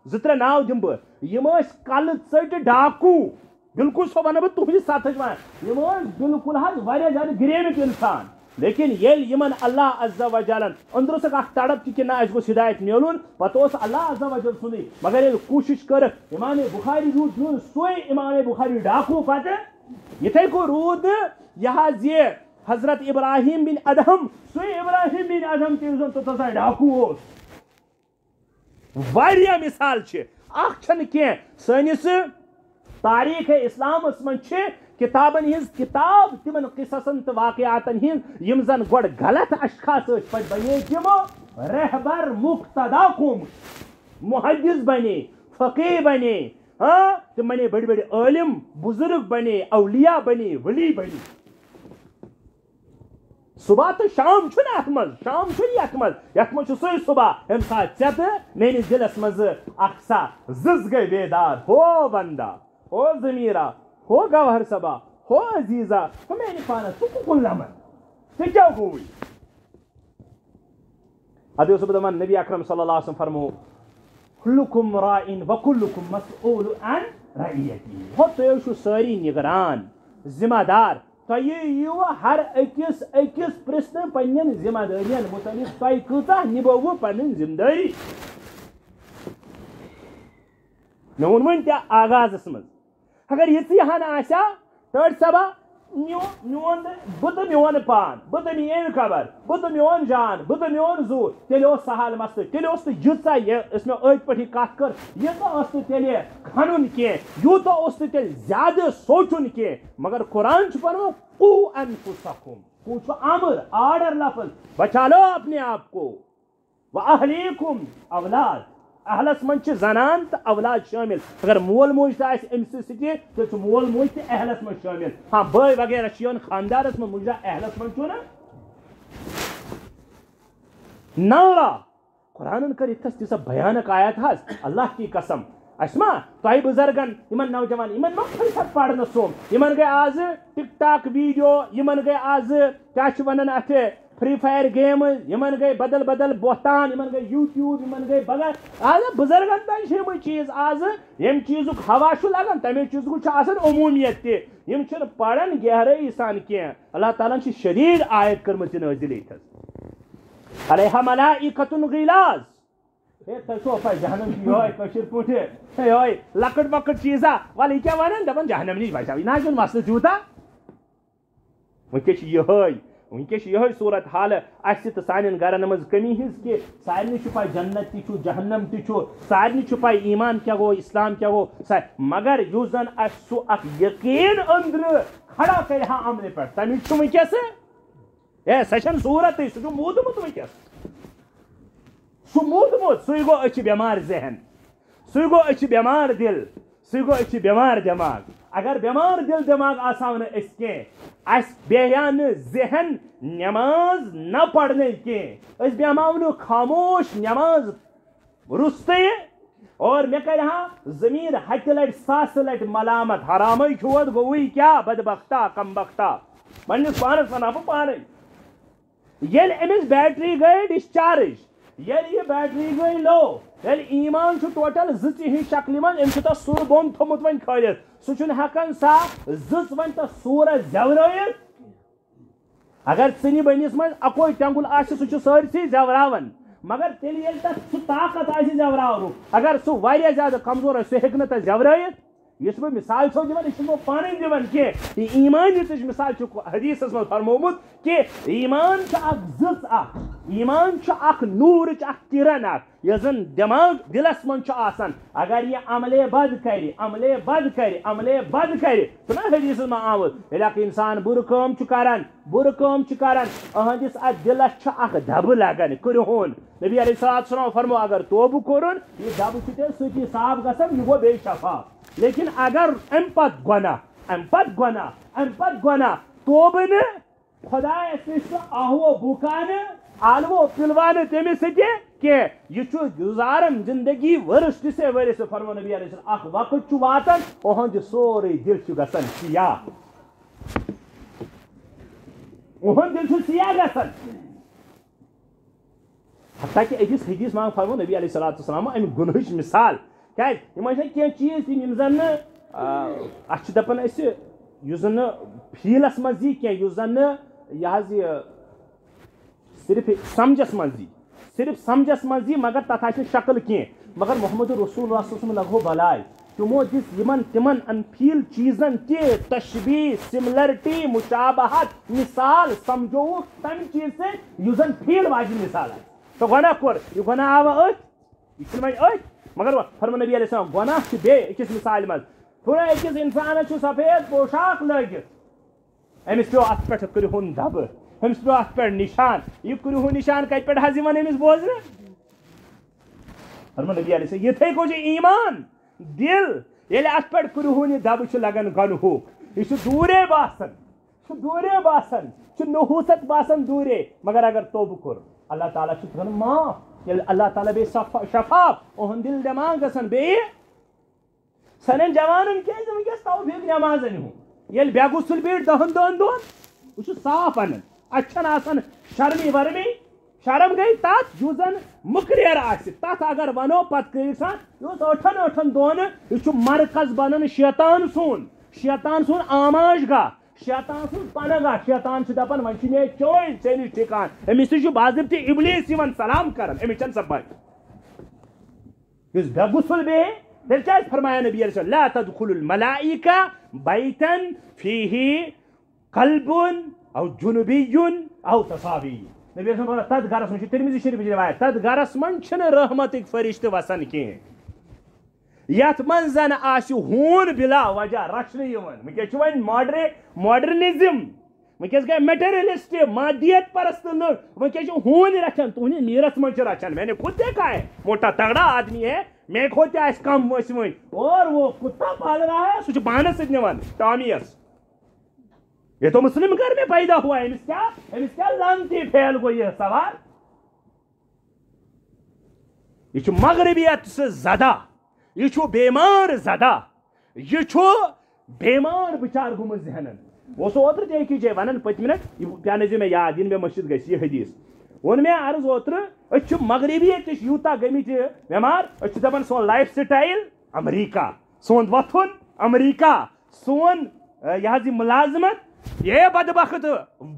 2-3 ناو دِمہٕ بہٕ یِم ٲسۍ کلہٕ ژٔٹۍ ڈاکوٗ بالکل سۄ ونہٕ بہٕ تُہنٛدِ سطحٕچ ونان یِم ٲسۍ بالکل حظ واریاہ زیادٕ گریمٕتۍ اِنسان لیکن ییٚلہِ یِمن اللہ عز وجلن أنٛدرٕ اوسکھ اکھ تڑپ تہِ کہِ نہ اَسہِ گوٚژھ ہدایت میلُن پتہٕ اوس اللہ عز وجل سُنٛدٕے مگر ییٚلہِ کوٗشش کٔرٕکھ امام بُخاری روٗد سُے امام بُخاری ڈاکوٗ پتہٕ یِتھے کٔنۍ روٗد یہِ حظ یہِ حضرت ابراہیم بن ادہم سُے ابراہیم بن ادہم تہِ یُس زن توٚتتھ ڈاکوٗ اوس واریاہ مثال چھِ اکھ چھنہٕ کینٛہہ سٲنِس تاریٖخ اسلامس منٛز چھِ کتابن ہٕنٛز کتاب تِمن قصصن تہٕ واقعاتن ہٕنٛز یِم زن گۄڈٕ غلط اشخاص ٲسۍ پتہٕ بنے تِمو رہبر مقتدا قوم محدث بنے فقیح بنے تِم بنے بٔڑۍ بٔڑۍ عٲلم بُزرگ بنے اولیاء بنے ولی بنے صبح تہٕ شام چھُنہٕ اتھ منٛز شام چھُنہٕ یتھ منٛز چھُ سُے صبح ییٚمہِ ساتہٕ ژےٚ تہٕ میٲنِس دِلس منٛز اکھ سا زٕژ گٔے بیدار ہو بندا ہو ضمیرا ہو گوہر صبا ہو عزیزا ہو میانہِ پانس ژٕ کُکُن لمن ژےٚ کیٛاہ گوٚوُے ادٕ اوسُس بہٕ دپان نبی اکرم صلی اللہ علیہ وسلم فرمو کُلُکُم راعٍ وکُلُکُم مسئوٗل عن رعیتِہ ہو تُہۍ چھِو سٲری نگران ذمہ دار تۄہہِ یِیِو ہر أکِس پرژھنہٕ پننٮ۪ن ذمہ دٲرین مُتعلق تۄہہِ کۭژاہ نِبٲوٕ پنٕنۍ ذمہٕ دٲری مےٚ ووٚن وۄنۍ تہِ آغازس منٛز اگر یِژٕے ہن آسہِ ہا ٹٲٹھۍ صبا میون بہٕ تہٕ میون پان بہٕ تہٕ میٲنۍ خبر بہٕ تہٕ میون جان بہٕ تہٕ میون زُو تیٚلہِ اوس سہل مسلہٕ تیٚلہِ اوس نہٕ ییٖژاہ یۄس مےٚ أتھۍ پٲٹھۍ یہِ کتھ کٔر ییٖژاہ ٲس نہٕ تیٚلہِ کھنُن کینٛہہ یوٗتاہ اوس نہٕ تیٚلہِ زیادٕ سونٛچُن کینٛہہ مگر قرآن چھُ فرماوان قُو انفسکم قُو چھُ امر آرڈر لفظ بچا لو اپنے آپ کو واہلیکم اولاد اہلس منٛز چھِ زنان تہٕ اولاد شٲمِل اگر مول موج تہِ آسہِ أمۍ سٕنٛدۍ سۭتۍ تیٚلہِ چھُ مول موج تہِ اہلس منٛز شٲمِل ہاں بٲے وغیرہ چھِ یِوان خاندارس منٛز مُجرا اہلس منٛز چھُنہٕ نالا قرآنن کٔر یِتھس تیٖژاہ بھیانک آیات حظ اللہ کی قسم اَسہِ ما تۄہہِ بُزرگن یِمن نوجوان یِمن ما پھٔلۍ پرنہٕ سوم یِمن گٔے آزٕ ٹِک ٹاک ویٖڈیو یِمن گٔے آزٕ کیٛاہ چھِ ونان اتھٕ فری فائر گیم یمن گئی بدل بدل بہتان یمن گئی یوٹیوب یمن گئی بغیر آج بزرگن تین یم چیز آز یم چیزک ہوا لگان تمے چیزک عمومیت تہ یم پڑھان گہرائی سان کی اللہ تعالیٰ شدید آیت کرمت نازل یتھس علیہا ملائکۃ غلاظ تھو پہ جہنم یہ لکٹ مکٹ چیزا ول یہ کیا ونان دپان جہنم نش بچاو یہ نا مسئلہ تیوتا ونکس یہ صورت حال اس تو سان گرن مز کمی ہز کہ سارے پہ جنت تہ جہنم تہ سارے پہ ایمان کیا گو اسلام کیا گو مگر اس زن سہ یقین اندر کھڑا کرہا عملہ پہ تمیک ونکس سہ صورت سہ مودمت ونکس سہ مودمت سی گو اچھ بیمار ذہن سی گو اچھ بیمار دل سی گو اچھ بیمار دماغ اگر بیمار دل دماغ آساو نہ اس کی اس بیان ذہن نماز نہ پڑھنے کی اس بیماو خاموش نماز رستے اور میں کہہ رہا ضمیر ہتہ لٹ ساس لٹ ملامت حرام کھوت گوئی کیا بدبختہ کم بختہ پنس پانس ونہ بہ پانے یل امس بیٹری گئی ڈسچارج یل یہ بیٹری گئی لو یل ایمان ٹوٹل زچ ہن شکل من ام تس سور بوم تھومت ون کھلت سہ ہکان سا زچ ون تس سورس زورائت اگر ژنہ بنس من اکوئی ٹنگل آہ سہ سارسی زوراون مگر تیل یل تس سہ طاقت آہ زوراون اگر سہ واریاہ زیادہ کمزور سہ ہیکہ نہ تس زورائت یس بہ مثال چھو دِوان یہ بہ پانے دِوان کی ایمان مثال حدیث من فرمومت کہ ایمان اخ زچ اخ ایمان اخ نور اخ کرن اخ یس زن دماغ دلس من آسان اگر یہ عملے بد کرِ عملے بد کرِ عملے بد کرِ نا حدیث من آمت ییٚلہِ اکھ انسان بُرٕ کٲم چھُ کران اہندس اتھ دلس اخ دبہ لگان کرہون نبی علیہ السلام فرمو اگر توبہ کورن یہ دبہ تیل سۭتی صاف گژھان یہ گو بیٚیہِ شفاف لیکن اگر ام پت گناہ توبہ نہ خدایس نش آہو بوکانہ آلو پلوانہ تمس کی یہ گزارن زندگی ورس سے ورس فرمو نبی علیہ السلام اخ وقت واتان اہند سورے دل گژھان سیاہ اہند دل سیاہ گژھان حتیٰ کہ أکِس حدیث مان فرمو نبی علیہ السلام امہ گنہٕچ مثال کیٛازِ یِم ٲسۍ کینٛہہ چیٖز تِم یِم زن نہٕ اَتھ چھِ دپان أسۍ یُس زن نہٕ فیٖلس منٛز یی کینٛہہ یُس زن نہٕ یہِ حظ یہِ صرف سمجھس منٛز یی صرف سمجھس منٛز یی مگر تتھ آسہِ نہٕ شکل کینٛہہ مگر محمد رسول اللہ صلی اللہ علیہ وسلم لگو بلاے تمو دِژ یِمن تِمن انفیٖل چیٖزن تہِ تشبیح سملرٹی مشابہت مثال سمجھووُکھ تمہِ چیٖز سۭتۍ یُس زن فیٖل واجیٚنۍ مثال آسہِ تو گۄناہ کوٚر یہِ گۄناہ آوا أتھۍ یہِ چھُنہٕ وۄنۍ أتھۍ مگر فرمو نبی علیہ السلام گناہ چھ بیٚیہِ أکِس مثالہِ منٛز تھوڑا أکِس انسانس چھُ سفید پوشاک لٲگِتھ أمِس پیوٚو اتھ پٮ۪ٹھ کرہُن دبہٕ أمِس پیوٚو اتھ پٮ۪ٹھ نشان یہِ کرہُن نشان کتہِ پٮ۪ٹھ حظ یِوان أمِس بوزنہٕ فرمو نبی علیہ السلام یِتھٕے کٔنۍ چھُ ایمان دل ییٚلہِ اتھ پٮ۪ٹھ کرہُن یہِ دبہٕ چھُ لگان گنہُک یہِ چھُ دوٗرے باسان چھُ نحوست باسان دوٗرے مگر اگر توبہٕ کوٚر اللہ تعالیٰ چھُ کران معاف ییٚلہِ اللہ تعالیٰ بیٚیہِ شفاف اہُنٛد دل دٮ۪ماغ گژھان بیٚیہِ سانٮ۪ن جوانن کیازِ ونکیٚس توفیٖق نٮ۪مازن ہُنٛد ییٚلہِ بے غسل بیٖٹھ 10 دۄہن بہٕ چھُس صاف انان اتھ چھنہٕ آسان شرمی ورمی شرم گٔے تتھ یُس زن مُقرر آسہِ تتھ اگر ونو پتہٕ کٔرِو سا یُس 8 دۄہن یہِ چھُ مرکز بنان شیطان سُنٛد آماش گاہ شیطان سُنٛد پناہ گاہ شیطان چھُ دپان وۄنۍ چھُ مےٚ چٲنۍ ژےٚ نِش ٹھِکان أمِس تہِ چھُ باضٲبطہٕ ابلیٖس یِوان سلام کران أمِس چھنہٕ سۄ پاے یُس بے غسل بیٚہہِ تیٚلہِ کیٛازِ فرمایا نبی علیہ السلام لا تدخل الملائکہ بیتن فیہ کلب او جنبی او تصابی نبی علیہ السلام تتھ گرس منٛز چھُ ترمذی شریفٕچ روایت تتھ گرس منٛز چھِنہٕ رحمتٕکۍ فرشتہٕ وسان کینٛہہ یتھ منٛز زن آسہِ ہوٗن بلا وجہ رچھنہٕ یِوان ونکیٚس چھُ وۄنۍ ماڈرنزم ونکیٚس گٔے میٹیریلسٹ مادیت پرست لُکھ ونکیٚس چھِ ہوٗنۍ رچھان تُہنٛدِس نیرس منٛز چھِ رچھان میں نے خود دیکھا ہے موٹا تگڑا آدمی ہے میں کھوتے آسہِ کم ؤسۍ وۄنۍ اور وہ کتا پال رہا ہے سُہ چھُ پانس سۭتۍ نِوان ٹامیس یہ تو مسلم گھر میں پیدا ہوا ہے امس کیا لانتی پھیل گو یہ سوال یہ چھُ مغربیت سے زدہ یہ چھُ بیمار زدہ یہ چھُ بیمار بچار گوٚمُت ذہنن وہ اوتر تھی اکی جائے ونان پت منٹ یہ پیا میں یاد ین میں مسجد گھس یہ حدیث وون میں عرض اوتر مغربی یوتا گمت بیمار دپان سون لائف سٹائل امریکہ سون وتھن امریکہ سون یہ ملازمت یہ بدبخت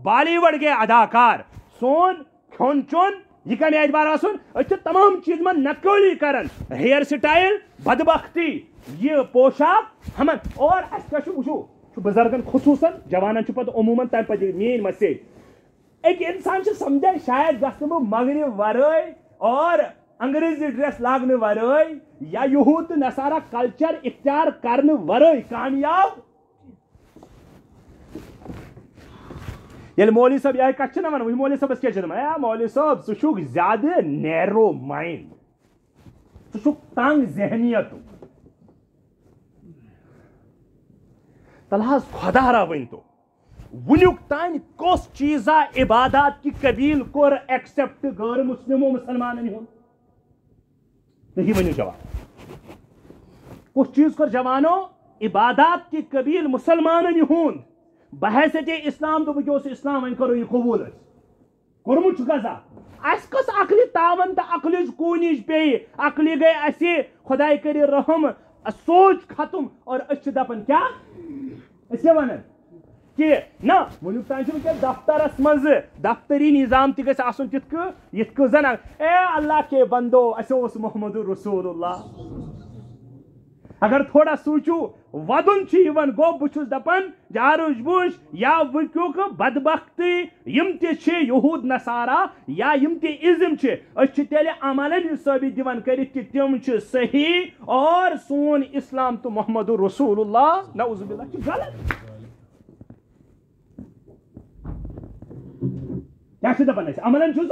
بالی ووڈ کے اداکار سون کھون چون یہ کم اعتبار آسن تمام چیز من نقلی کران ہیئر سٹائل بدبختی یہ پوشاک ہم اور وچو بزرگن خصوصاً جوانن پتہ عموماً تمہ پتہ میری مسیج ایک انسان سمجھان شاید گھس مغرب ورائے اور انگریزی ڈریس لاگنے ورائے یا یہود نصارہ کلچر اختیار کرنے ورائے کامیاب یل مولوی صاحب یہ کت نا ون مولوی صاحبس کیا دپان مولوی صاحب ژٕ زیادہ نیرو مائنڈ ژٕ تنگ ذہنیت تلحظ خدا را ون تو ونیک تان کس چیزا عبادات کی قبیل کور ایکسپٹ غیر مسلموں مسلمان نہیں ونیو جواب کس چیز کور جوانو عبادات کی قبیل مسلمان ہند بحیثیت اسلام تو بس اسلام ون کرو یہ قبول کورمت غذا اس کس عقلی تاون تو عقل کونیج پی عقلی گئی اسی خدائی کری رحم سوچ ختم اور دپان کیا ونان کہ نا ونیک تان دفترس مز دفتری نظام تہ گژھِ آسُن یتھ زن اے اللہ کے بندو اسے اوس محمد رسول اللہ اگر تھوڑا سوچو ودن گو بچس دپان جارج بوش یا وکیوک بدبختی یم تہ یہود نصارہ یا یم تہ ازم تیلے عملن ثابت دیوان کرت کہ تم صحیح اور سون اسلام تو محمد رسول اللہ نعوذ باللہ غلط کیا دپان عملن سو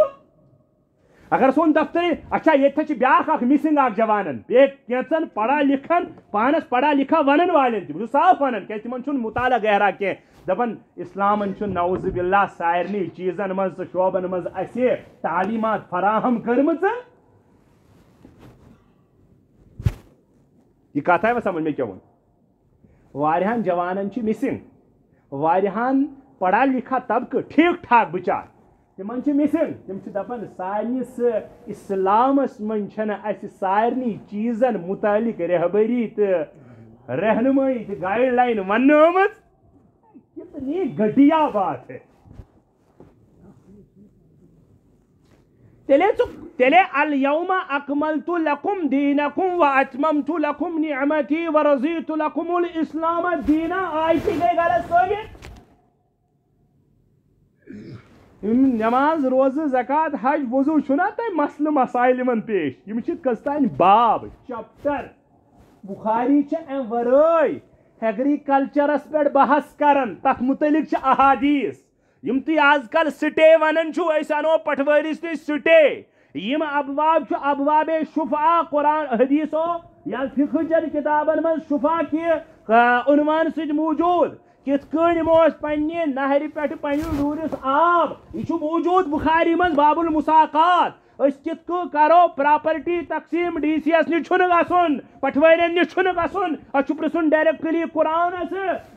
اگر سون دفتر اچھا یہ بیاکھ مسنگ جوانن کیچن پڑھا لکھن پانس پڑھا لکھا ونن والن تہ صاف ونان کہ تمن مطالعہ گہرا کی دپان اسلامن نعوذ باللہ سارنی چیزن مز شعبن مز اسے تعلیمات فراہم کرمژ یہ کتھ آئی سمجھ میں کیا ون واریاہن جوانن مسنگ واریاہن پڑھا لکھا طبقہ ٹھیک ٹھاک بچار تمن مسنگ تم دپان سانس اسلامس من اس سارنی چیزن متعلق رہبری تو رہنمائی تو گائیڈ لائن ون آمت کتنی گھٹیا بات ہے تیلے الیوم اکملت لکم دینکم واتممت لکم نعمتی ورضیت لکم الاسلام دینا آئی گئی غلط ثابت نماز روز زکات حج وضو چھنا تہ مسئلہ مسائل من پیش یم کستان باب چپٹر بخاری ام ورائے ایگریکلچرس پہ بحث کران تک متعلق احادیث یم تی آز کل سٹے ونان اس انو پٹوارس نش سٹے یم ابواب ابواب شفا قرآن حدیثو یا فقہ چن کتابن من شفا کی عنوان ست موجود کت کن پنہ نہر پہ پنس ڈورس آب یہ موجود بخاری من باب المساقات کت کرو پراپرٹی تقسیم ڈی سی یس نش گھن پٹوارین نش گھن اتھ پرسن ڈائریکٹلی قرآنس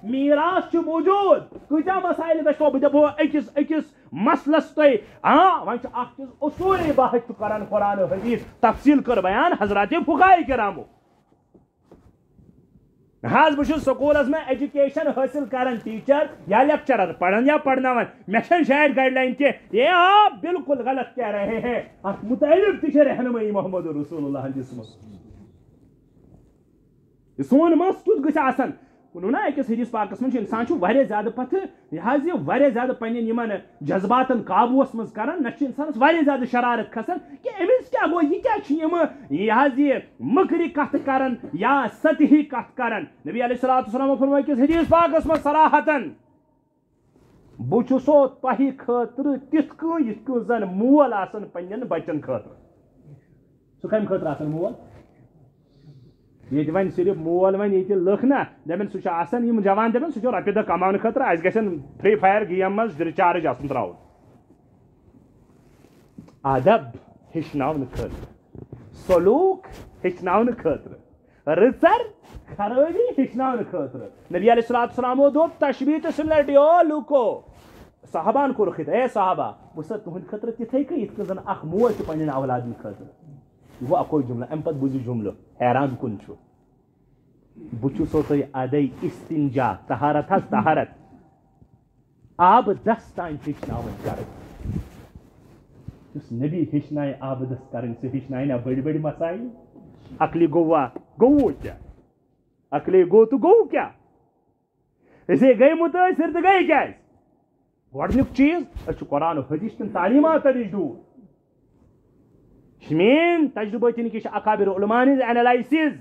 میراث موجود کتیا مسائل گھو بہ دپو اکس مسلس تھی ون چیز اصولی بحث کران قرآن حدیث تفصیل کر بیان حضرات فقہاء کرامو حاض بہت سکولس میں ایجوکیشن حاصل کران ٹیچر یا لیکچرر پڑھن یا پڑھناون مے شاید گائیڈ لائن کہ یہ آپ بالکل غلط کہہ رہے ہیں ات متعلق تہ رہنمائی محمد رسول اللہ دسمس سون مس کت گھ آسان ونو نا اکس حدیث پاکس من انسان واریاہ زیادہ پتہ یہ واریاہ زیادہ پنن یمن جذباتن قابوس مز کران نہ انسانس واریاہ زیادہ شرارت کھسان کہ امس کیا گو یہ کیا یہ مکری کت کران یا سطحی کت کران نبی علیہ الصلوۃ والسلام فرمایا کہ حدیث پاکس من صراحتن بچسو تہ خاطر تتھ کن یتھ کن زن مول آسان پنن بچن خاطر سہ کم خاطر آسان مول یہ ون صرف مول ون یہ لکھ نا دپان سہ جوان دپان سہ رۄپیہِ دہ کمان خاطر اس گژھن فری فائر گیم مز ریچارج آسن تراؤن ادب ہچن خاطر سلوک ہچن خاطر رٕژر خرٲبی ہیٚچھناونہٕ خٲطرٕ نبی علیہ الصلوۃ والسلامو دوٚپ تشبیہ تہٕ سِملرٹی او لوٗکو صحابان کوٚرُکھ یِتھ اے صحابہ بہٕ چھُسا تُہٕنٛدِ خٲطرٕ تِتھَے کٔنۍ یِتھ کٔنۍ زَن اکھ موج چھِ پنٛنٮ۪ن اولادَن خٲطرٕ یہِ گوٚو اَکوے جُملہٕ اَمہِ پَتہٕ بوٗزِو جُملہٕ حیران کُن چھُ بہٕ چھُسو تۄہہِ اَدَے اِستِنجا طہارت حظ طہارت آبہٕ دَس تانۍ ہیٚچھناوٕنۍ کَرٕنۍ یُس نبی ہیٚچھنایہِ آبہٕ دَس کَرٕنۍ سُہ ہیٚچھنایہِ نا بٔڑۍ بٔڑۍ مسایل عقلہِ گوٚوا گوٚوٕ کیٛاہ عقلے گوٚو تہٕ گوٚو کیٛاہ أسے گٔے مُتٲثر تہٕ گٔے کیٛازِ گۄڈنیُک چیٖز أسۍ چھِ قرآن و حدیث کٮ۪ن تعلیٖماتن نِش دوٗر یہِ چھِ میٲنۍ تجرُبٲتی نہٕ کینٛہہ چھِ اکابر علماء ہٕنٛز اینالائسز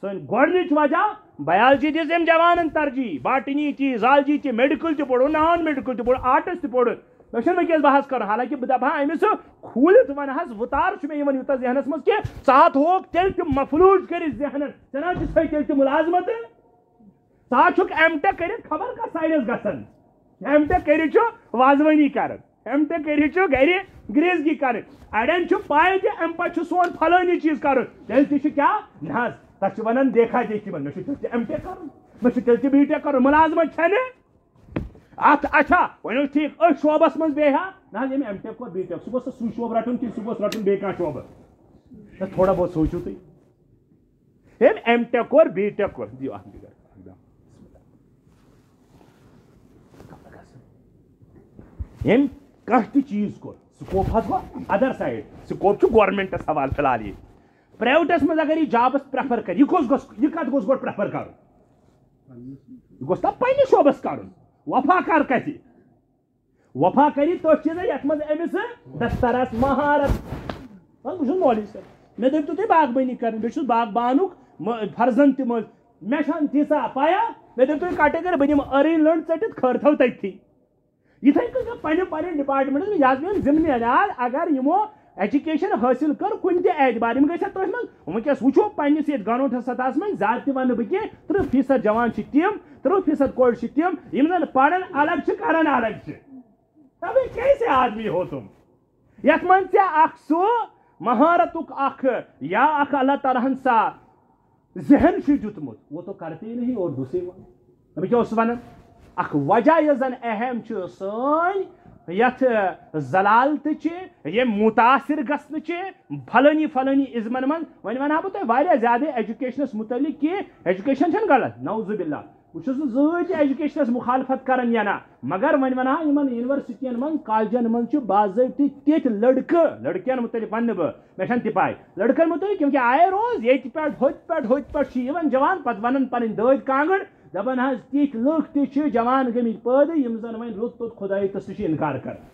سٲنۍ گۄڈنِچ وجہ بیالجی دِژ أمۍ جوانن ترجیح باٹنی تہِ زالجی تہِ میڈِکل تہِ پوٚرُن نان میڈِکل تہِ پوٚرُن آرٹس تہِ پوٚرُن مےٚ چھُنہٕ وٕنکیٚس بحث کرُن حالانکہِ بہٕ دپہٕ ہا أمِس کھوٗلِتھ وَنہٕ حظ وُتار چھُ مےٚ یِوان یوٗتاہ ذہنس منٛز کہِ ژٕ ہا تھووُکھ تیٚلہِ تہِ مفلوٗج کٔرِتھ ذہنن ژےٚ نہ چھُ تیٚلہِ تہِ مُلازمت ژٕ ہا چھُکھ ایم ٹیک کٔرِتھ خبر کانٛہہ ساینس گژھان ایم ٹیک کٔرِتھ چھُ وازوٲنی کران ایم ٹیک کٔرِتھ چھُ گرِ گریزگی کرٕنۍ اڑٮ۪ن چھُ پاے تہِ اَمہِ پتہٕ چھُ سون فلٲنی چیٖز کرُن تیٚلہِ تہِ چھُ کیٛاہ نہ حظ تتھ چھِ ونان دیکھا دیکھی مےٚ چھُ تیٚلہِ تہِ ایم ٹیک کرُن مےٚ چھُ تیٚلہِ تہِ بی ٹیک کرُن مُلازمت چھنہٕ اتھ اچھا وۄنۍ اوس ٹھیٖک أتھۍ شوبس منٛز بیٚیہِ ہا نہ حظ ییٚمۍ ایم ٹیک کوٚر بی ٹیک سُہ گوٚژھ سُے شوبہٕ رٹُن کِنہٕ سُہ گوٚژھ رٹُن بیٚیہِ کانٛہہ شوبہٕ تھوڑا بہت سوٗنٛچِو تُہۍ ییٚمۍ ایم ٹیک کوٚر بی ٹیک کوٚر دِیِو اکھ بِگڑ ییٚمۍ کانٛہہ تہِ چیٖز کوٚر سکوپ حظ گوٚو ادر سایڈ سکوپ چھُ گورمینٹس حوالہٕ فِلحال یہِ پرٛیویٹس منٛز اگر یہِ جابس پریفر کرِ یہِ کتھ گوٚژھ گۄڈٕ پریفر کرُن یہِ گوٚژھ نا پننِس شوبس کرُن وفا کر کتہِ وفا کری تٔتھۍ چیٖزن یتھ منٛز أمِس دستر آسہِ مہارت بہٕ چھُس مولوی صٲب مےٚ دٔپتو تُہۍ باغبٲنی کرٕنۍ بیٚیہِ چھُس باغبانُک فرزن تہِ مٔلۍ مےٚ چھنہٕ تیٖژاہ پیا مےٚ دٔپتو تُہۍ کٹے کر بہٕ دِمہٕ أرٕنۍ لٔنڈ ژٔٹِتھ خٲر تھو تٔتھی یِتھٕے کٔنۍ پننہِ ڈپارٹمنٹس منٛز یہِ حظ میون ذمہٕ نیاد اگر یِمو ایجوکیشن حٲصِل کٔر کُنہِ تہِ اعتبار یِم گژھِ تٔتھۍ منٛز وٕنکیٚس وٕچھو پننِس ییٚتہِ گنوٹھس سطحس منٛز زیادٕ تہِ ونہٕ بہٕ کینٛہہ 30% جوان چھِ تِم 30% کورِ چھِ تِم یِم زن پرن الگ چھِ کران الگ چھِ تبے کیسے آدمی ہو تم یتھ منٛز ژےٚ اکھ سُہ مہارتُک اکھ یا اکھ اللہ تعالیٰ ہن سا ذہن چھُ دیُتمُت وہ تو کرتے ہی نہیں اردو سے بہٕ کیٛاہ اوسُس ونان اکھ وجہ یۄس زن اہم چھِ سٲنۍ یتھ ضلالتٕچہِ ییٚمہِ مُتاثر گژھنٕچہِ فلٲنی فلٲنی اِزمن منٛز وۄنۍ ونہٕ ہا بہٕ تۄہہِ واریاہ زیادٕ ایجوکیشنس مُتعلق کہِ ایجوکیشن چھنہٕ غلط نعوذ باللہ بہٕ چھُس نہٕ زٕہٕنۍ تہِ ایجوکیشنس مُخالفت کران یا نہ مگر وۄنۍ ونہٕ ہا یِمن یونیورسٹین منٛز کالجن منٛز چھِ باضٲبطہٕ تِتھۍ لڑکہٕ لڑکین مُتعلق ونہٕ بہٕ مےٚ چھنہٕ تہِ پاے لڑکن مُتعلق کیونکہِ آیے روز ییٚتہِ پٮ۪ٹھ ہوٚتہِ پٮ۪ٹھ چھِ یِوان جوان پتہٕ ونان پنٕنۍ دٲدۍ کانٛگٕر دپان حظ تِتھۍ لُکھ تہِ چھِ جوان گٔمٕتۍ پٲدٕ یِم زن وۄنۍ لوٚت توٚت خۄدایہِ تہٕ سُہ چھُ انکار کران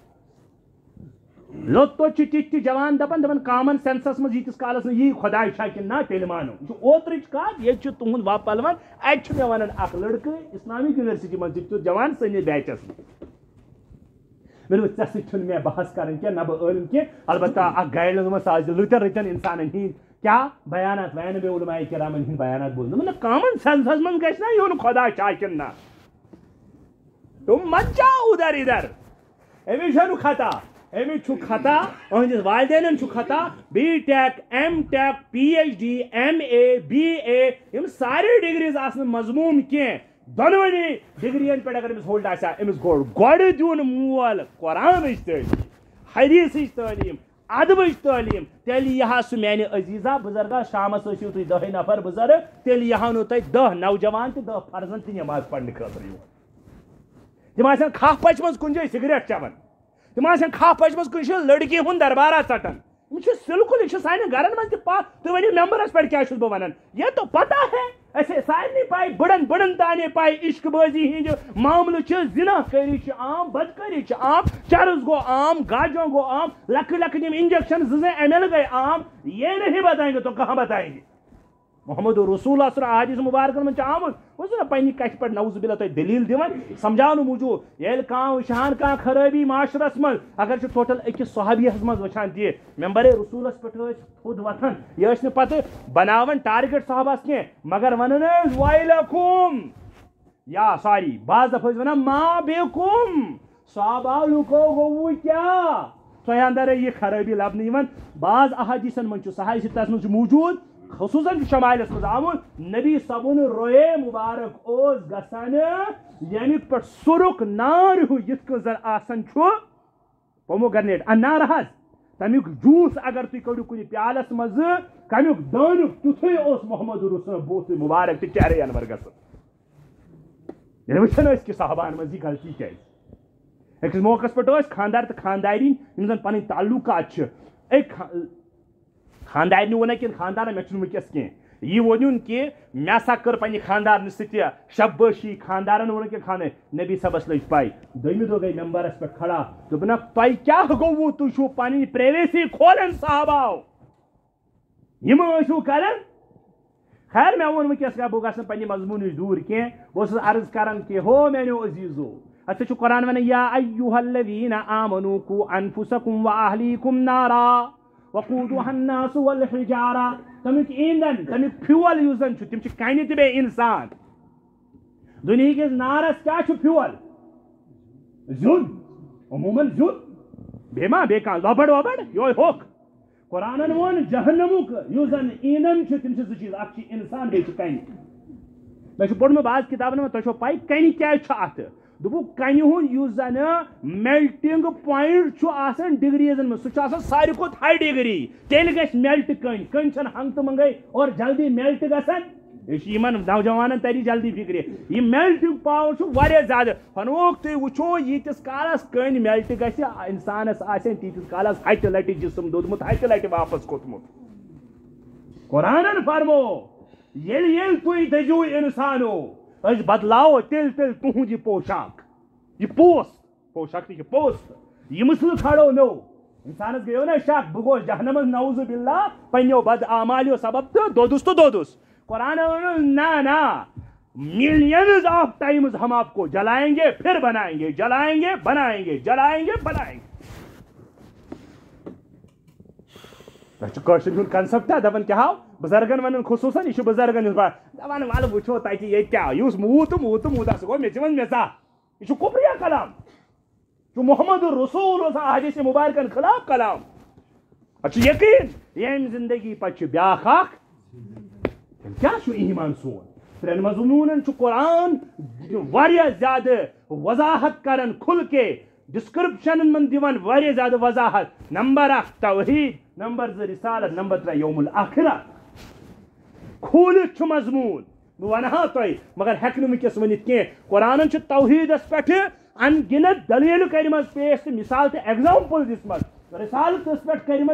لوٚت توٚت چھِ تِتھۍ تہِ جوان دپان کامن سینسس منٛز ییٖتِس کالس نہٕ یی خۄداے چھا کِنہٕ نہ تیٚلہِ مانو یہِ چھُ اوترٕچ کتھ ییٚتہِ چھُ تُہُنٛد پلون اتہِ چھُ مےٚ ونان اکھ لڑکہٕ اسلامک یونیورسٹی منٛز تہِ چھُ جوان سٲنِس بیچس منٛز مےٚ دوٚپ ژےٚ سۭتۍ چھُنہٕ مےٚ بحث کرٕنۍ کینٛہہ نہ بہٕ عٲلِم کینٛہہ البتہ اکھ گایڈ لایِن منٛز آسہِ لُتٮ۪ن رٕتٮ۪ن انسانن ہٕنٛدۍ کیٛاہ بیانات وینہٕ بیٚیہِ علماء کرامن ہٕنٛدۍ بیانات بوزنہٕ کامن سینسس منٛز گژھِ نا یُن خۄدا چھا کِنہٕ نہ تم مت جاو ادھر ادھر أمِس چھنہٕ خطا أمِس چھُ خطا أہنٛدِس والدینن چھُ خطا B tech M tech PhD MA BA یِم سارے ڈگریز آسہٕ نہٕ مضموٗن کینٛہہ دۄنوٕنی ڈگرین پٮ۪ٹھ اگر أمِس ہولڈ آسہِ ہا أمِس گۄڈٕ دیُن مول قرآنٕچ تعلیٖم حدیٖثٕچ تعلیٖم ادبٕچ تعلیٖم تیٚلہِ یی ہا سُہ میانہِ عزیٖزا بُزرگا شامس ٲسِو تُہۍ 10 نفر بُزرگ تیٚلہِ یی ہا نہٕ تۄہہِ 10 نوجوان تہٕ 10 فرزن تہِ نٮ۪ماز پرنہٕ خٲطرٕ یور تِم آسن کھاہ پچہِ منٛز کُنہِ جایہِ سِگریٹ چٮ۪وان تِم آسن کھاہ پچہِ منٛز کُنہِ جایہِ لڑکی ہُنٛد دربارا ژٹان یِم چھِ بالکُل یہِ چھُ سانٮ۪ن گرن منٛز تہِ پتھ تُہۍ ؤنِو مٮ۪مبرس پٮ۪ٹھ کیٛاہ چھُس بہٕ ونان یہ تو پتہ ہے اَسے سارنٕے پاے بڑن تانے پاے عشق بٲزی ہِنٛدِ معاملہٕ چھِ زِنا کٲری چھِ عام بدکٲری چھِ عام چرٕس گوٚو عام گاجو گوٚو عام لۄکٕٹۍ لۄکٕٹۍ یِم انجیکشن 2 ml گٔے عام یہ نہیں بتائیں گے تو کہاں بتائیں گے محمد رسول اللہ صلی اللہ علیہ وسلم مبارکن منٛز چھِ آمُت وۄنۍ چھُ نا پننہِ کتھِ پٮ۪ٹھ نعوذ باللہ تۄہہِ دلیٖل دِوان سمجھاونہٕ موٗجوٗب ییٚلہِ کانٛہہ وٕچھان کانٛہہ خرٲبی معاشرس منٛز اگر چھِ ٹوٹل أکِس صحابیَس منٛز وٕچھان تہِ مٮ۪مبرے رسوٗلس پٮ۪ٹھ ٲسۍ تھوٚد وۄتھان یہِ ٲسۍ نہٕ پتہٕ بناوان ٹارگیٹ صحابس کینٛہہ مگر ونان ٲسۍ ویلکُم یا ساری بعض دفعہ ٲسۍ ونان ما بِکُم صحابہ لُکو گوٚوٕ کیٛاہ تۄہہِ انٛدر یہِ خرٲبی لبنہٕ یِوان بعض احادیٖثن منٛز چھُ صحیح ستس منٛز چھُ موٗجوٗد خصوصاً شمائلس مز آمت نبی صبن روئے مبارک اوس گسان یعنی پہ سرک نار ہو یت کن زن آسان چھو پوموگرنیٹ انار حظ تمیک جوس اگر تھی کڑو کن پیالس مز کمیک دانک تیتھے اوس محمد رسول بوت مبارک تہ چہرے انور گسان یعنی وچھن اس کہ صحابان مز یہ غلطی کیا اکس موقع پہ خاندار تو خاندارین یم زن پن تعلقات خاندارن ون کہ خاندار مے ونکس کی یہ ون کہ مے سا کر پنہ خاندار ست شباشی خاندارن ون کہ خاندار نبی صاحبس لگ پائی دویمہ دہ گئی ممبرس پہ کھڑا دپنک تہ کیا گو تھی پن پریویسی کھولن صحاباؤ یم ٲسِو کران خیر مے وون ونکس بہ گژھن پنہ مضمون دور کی بہت عرض کران کہ ہو میانو عزیزو اتھ قرآن ون یا ایھا الذین آمنوا قوا انفسکم واہلیکم نارا وقودها الناس والحجارہ تمیک ایندھن تمیک فیول یس زن تم کنہ تہ بیٚیہِ انسان دنیا کس نارس کیا فیول زیُن عموماً زیُن بیٚیہِ ما بیٚیہِ کانٛہہ لۄبڑ وۄبڑ یہوے ہوٚکھ قرآنن وون جہنمک یس زن ایندھن تم زٕ چیٖز اکھ انسان بیٚیہِ کنہ مے پوٚرمُت بعض کتابن منٛز تۄہہِ چھو پاے کنہِ کیازِ چھُ اتھ دوٚپُکھ کنہِ ہُنٛد یُس زن میلٹنگ پوینٹ چھُ آسان ڈگریزن منٛز سُہ چھُ آسان ساروی کھۄتہٕ ہاے ڈگری تیٚلہِ گژھِ میلٹ کٔنۍ کٔنۍ چھنہٕ ہنٛگ تہٕ منٛگے اور جلدی میلٹ گژھان یہ یمن نوجوانن تری جلدی فکر یہ میلٹنگ پاور چھُ واریاہ زیادٕ فنوک تُہۍ وٕچھو ییٖتِس کالس کٔنۍ میلٹ گژھِ انسانس آسن تیٖتِس کالس ہٹہِ لٹہِ جسم دوٚدمُت ہٹہِ لٹہِ واپس کھوٚتمُت قرآنن فرمو ییٚلہِ ییٚلہِ تُہۍ دٔزِو انسانو أسۍ بدلاو تیٚلہِ تیٚلہِ تُہُنٛد یہِ پوشاک یہ پوست پوشاک تہ پوست یہ مسلہ کھڑو نو انسانس گیو نا شک بہ گوس جہنمس نعوذ باللہ پنو بد اعمالیو سبب تو دودس قرآن نا ملینز آف ٹائمز ہم آپ کو جلائیں گے پھر بنائیں گے جلائیں گے بنائیں گے جلائیں گے بنائیں گے کنسپٹ دپان کیا بزرگن ون خصوصاً یہ بزرگن دپان ول وچھو تتہ یہ کیا اس موت سہ گو میچ من میسا یہ کفریہ کلام یہ محمد رسول حدیث مبارکن خلاف کلام اتھ یقین یم زندگی پتہ بیاکھ اکھ کیا ایمان سون ترین مضمون قرآن واریاہ زیادہ وضاحت کرن کھل کے ڈسکرپشن من دیوان واریاہ زیادہ وضاحت نمبر 1 توحید نمبر 2 رسالت نمبر 3 یوم الاخرہ کھولت مضمون بہ ونہا تہ مگر ہیکہ ونکس ونت کی قرآن توحیدس پہ ان گنت دلیل کرم پیش تو مثال تو ایگزامپل دس رسالتس پہ کرم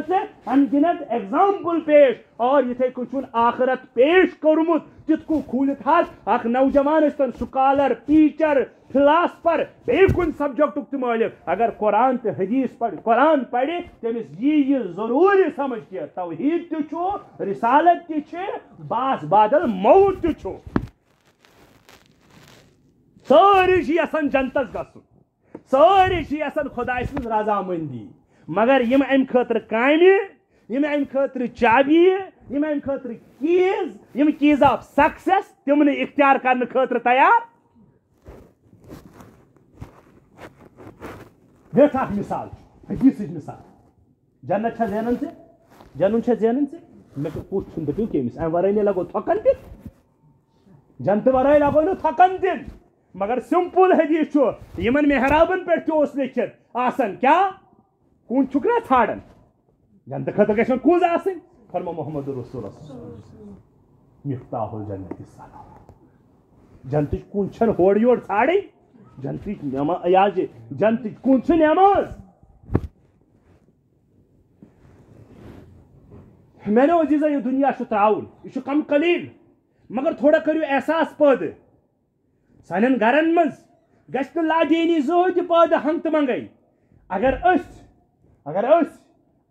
ان گنت ایگزامپل پیش اور یتھے کن آخرت پیش کورمت تت کو کھولت حال اخ نوجوان استن سکالر ٹیچر فلاسفر بیٚیہِ کُنہِ سبجیکٹُک تہِ مٲلِک اگر قرآن تہٕ حدیث قرآن پرِ تٔمِس یی ضروٗری سمجھ کہِ توحیٖد تہِ چھُ رسالت تہِ چھِ باس بادل موت تہِ چھُ سٲری چھِ یژھان جنتس گژھُن سٲری چھِ یژھان خۄداے سٕنٛز رضامٔنٛدی مگر یِم امہِ خٲطرٕ کامہِ یِم امہِ خٲطرٕ چابیہِ یِم امہِ خٲطرٕ یِم چیٖز آف سکسیس تِم نہٕ اختیار کرنہٕ خٲطرٕ تیار بیٹھ اکھ مثال حدیث مثال جنت چھا زینان سے جنون چھا زینان سے مےٚ پوٚژھ ژھُن دٔپِو کٔمِس امہِ ورٲے نے لگو تھۄکن دِنۍ جنتہٕ ورٲے لگو نہٕ تھۄکن دِنۍ مگر سمپل حدیث چھُ یِمن محرابن پٮ۪ٹھ تہِ اوس لیکھِتھ آسان کیٛاہ کُن چھُکھ نا ژھانڈان جنتہٕ خٲطرٕ گژھِ وۄنۍ کُنٛز آسٕنۍ فرمو محمد رسول مفتاح الجنت الصلاۃ جنتٕچ کُن چھنہٕ ہورٕ یورٕ ژھانڈٕنۍ جنتٕچ نٮ۪ماز جنتٕچ کُن چھِ نٮ۪ماز میانیو عزیزو یہ دنیا چھُ ترٛاوُن یہِ چھُ کم قلیٖل مگر تھوڑا کٔرِو احساس پٲدٕ سانٮ۪ن گرن منٛز گژھِ نہٕ لادینی زٕہٕنۍ تہِ پٲدٕ ہنٛگ تہٕ منٛگے اگر أسۍ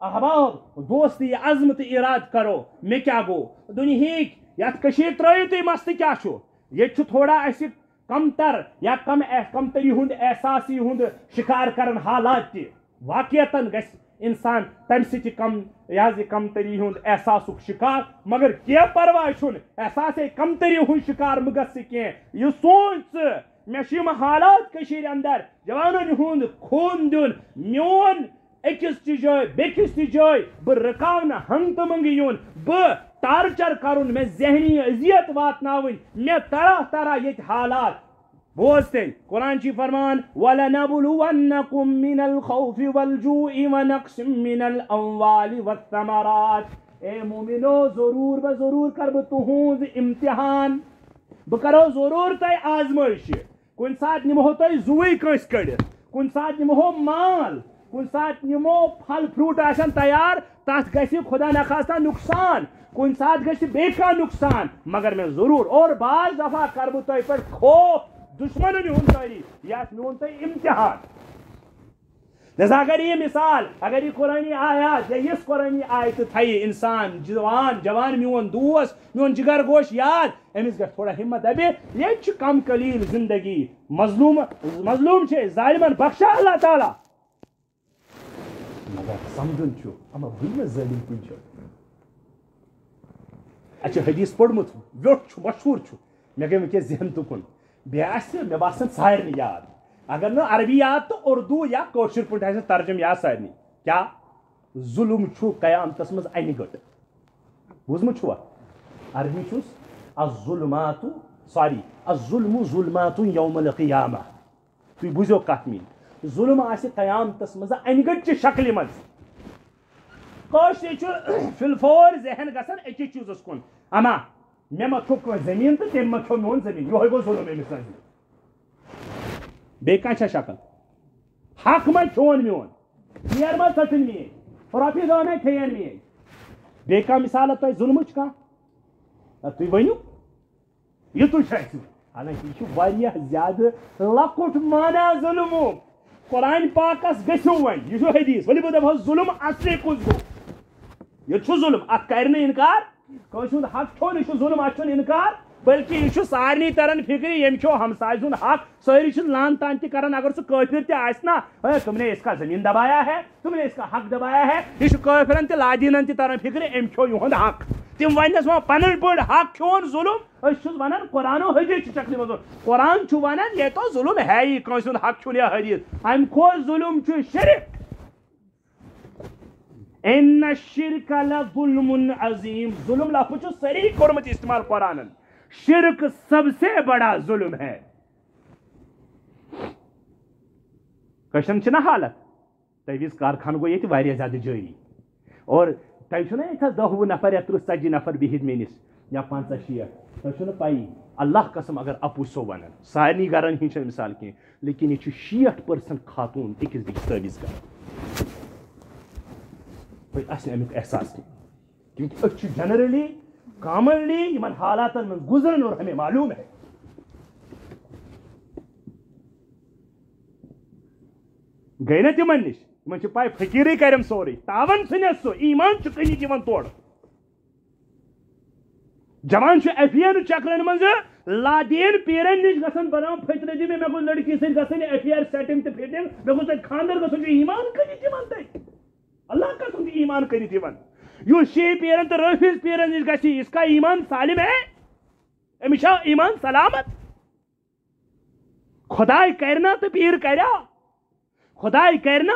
احباب دوستی عزم تہٕ اراد کرو مےٚ کیٛاہ گوٚو دُنہیٖکۍ یتھ کٔشیٖرِ ترٛٲیِو تُہۍ مسلہٕ کیٛاہ چھُ ییٚتہِ چھُ تھوڑا اَسہِ کمتر یا کمتری ہُنٛد احساسی ہُنٛد شکار کرن حالات تہِ واقعیتن گژھِ انسان تمہِ سۭتۍ یہِ کمتری ہُنٛد احساسُک شکار مگر کینٛہہ پرواے چھُنہٕ احساسے کمتری ہُنٛد شکار مہٕ گژھ ژٕ کینٛہہ یہِ سونٛچ ژٕ مےٚ چھِ یِم حالات کٔشیٖرِ انٛدر جوانن ہُنٛد خوٗن دیُن میون أکِس تہِ جایہِ بیٚکِس تہِ جایہِ بہٕ رُکاونہٕ ہنٛگ تہٕ منٛگہٕ یُن بہٕ ٹارچر کرن میں ذہنی اذیت واتناون میں طرح طرح یہ حالات بوزتے قرآن چی فرمان وَلَنَبْلُوَنَّكُم مِّنَ الْخَوْفِ وَالْجُوعِ وَنَقْصٍ مِّنَ الْأَمْوَالِ وَالثَّمَرَاتِ اے مومنو ضرور کر بہ تہذ امتحان بہ کرو ضرور تہ آزمائش کن سات نمو تہ زوئی کنس کڑت کن سات نمو مال کن سات نمو پھل فروٹ آسن تیار تس گژھِ خدا نخواستہ نقصان کن سات گژھِ بیٚیہِ کانٛہہ نقصان مگر میں ضرور اور بعض دفعہ کر بہ تہ پہ خوف دشمن ہند تاریخ یہ میون تہ امتحان لہذا اگر یہ مثال اگر یہ قرآنی آیات یا اس قرآنی آیت تھائی انسان جوان میون دوست میون جگر گوش یاد امس گھر تھوڑا ہمت دبے یہ کم قلیل زندگی مظلوم چھے ظالمن بخشا اللہ تعالی مگر سمجھن چھو اما بھول ظالم کن چھو اچھا حدیث پڑھمت ویوٹ چھو مشہور چھو میں گئی ونکس ذہن تکن بیس مے باسان سارے یاد اگر نا عربی یاد تو اردو یا کوشر پہ ترجم یاد سارے کیا ظلم چھو قیامتس مز این گٹ بوزمت چھوا عربی چھس الظلمات الظلم ظلمات یوم القیامہ تھی بوزو کت مین ظلم آس قیامتس مز این گٹ چہ شکل مز کوشر فی الفور ذہن گسان اکی چیزس کن اما مے ما کھو زمین تو تم ما کھو میون زمین یہ گو ظلم امس بی کھا شکل حق ما کھون میون نیر ما ژٹن مین رۄپیہِ دہ ما کھیٚین مین بی کھانا مثال تہ ظلمچ کھانا تھی ؤنِو یہ تُہۍ چھِ حالانکہ یہ واریاہ زیادٕ لۄکُٹ مانا ظلمُک قرآن پاکس گژھِو وۄنۍ یہ چھُ حدیث ؤلِو بہٕ دپہو ظلم اصلی کُس گوٚو یہ چھُ ظلم اتھ کرِ نہٕ انکار کٲنٛسہِ ہُنٛد حق کھیوٚن یہِ چھُ ظلم اتھ چھُنہٕ انکار بلکہ یہ سارے تران فکر یم کھو ہمسائے سن حق ساری لان تان تہ کران اگر سہ کافر تہ آسنا تم نے اس کا زمین دبایا ہے تم نے اس کا حق دبایا ہے یہ کافرن تہ لادینن تہ تران فکر ام کھو یہند حق تم ونس وہ پن بڑ حق کھون ظلم اس ونان قرآن و حدیث شکل مز قرآن چھ ونان یہ تو ظلم ہے ہی کٲنٛسہِ ہُنٛد حق چھُنہٕ یا حدیث ام کھو ظلم چھ شرک ان الشرک لظلم عظیم ظلم لفظ چھ سری کورمت استعمال قرآن شرک سب سے بڑا ظلم ہے کشن چھ نا حالت تیویز کارخانہ گو یہ واریاہ زیادہ جاری اور تھی چھو نا یہ 10 نفر یا 30 نفر بہت میس یا 50-60 تھی چھو نا پائی اللہ قسم اگر اپو سو ونان سارے گرن ہند مثال کی لیکن یہ 60% خاتون اکس بیس تاویز کر امیک احساس کیونکہ اچھ جنرلی کامنلی یمن حالاتن من گزرن اور ہمیں معلوم ہے گئی نا تمن نش تمن پائی فقیری کرم سوری تاون ثنس سو ایمان کنی دان توڑ جوان ایفیر چکرن من لادین پیرن نش گھن بنا پھتر دی مے گو لڑکی سی گھن ایفیر سیٹنگ تو فٹنگ مے گو تک خاندر گھن ایمان کنی دان تک اللہ کا تم ایمان کنی دان یہ شی پیرن تو رفیز پیرن نش گی اس کا ایمان سالم ہے امشا ایمان سلامت خدائی کرنا تو پیر کرا خدائی کرنا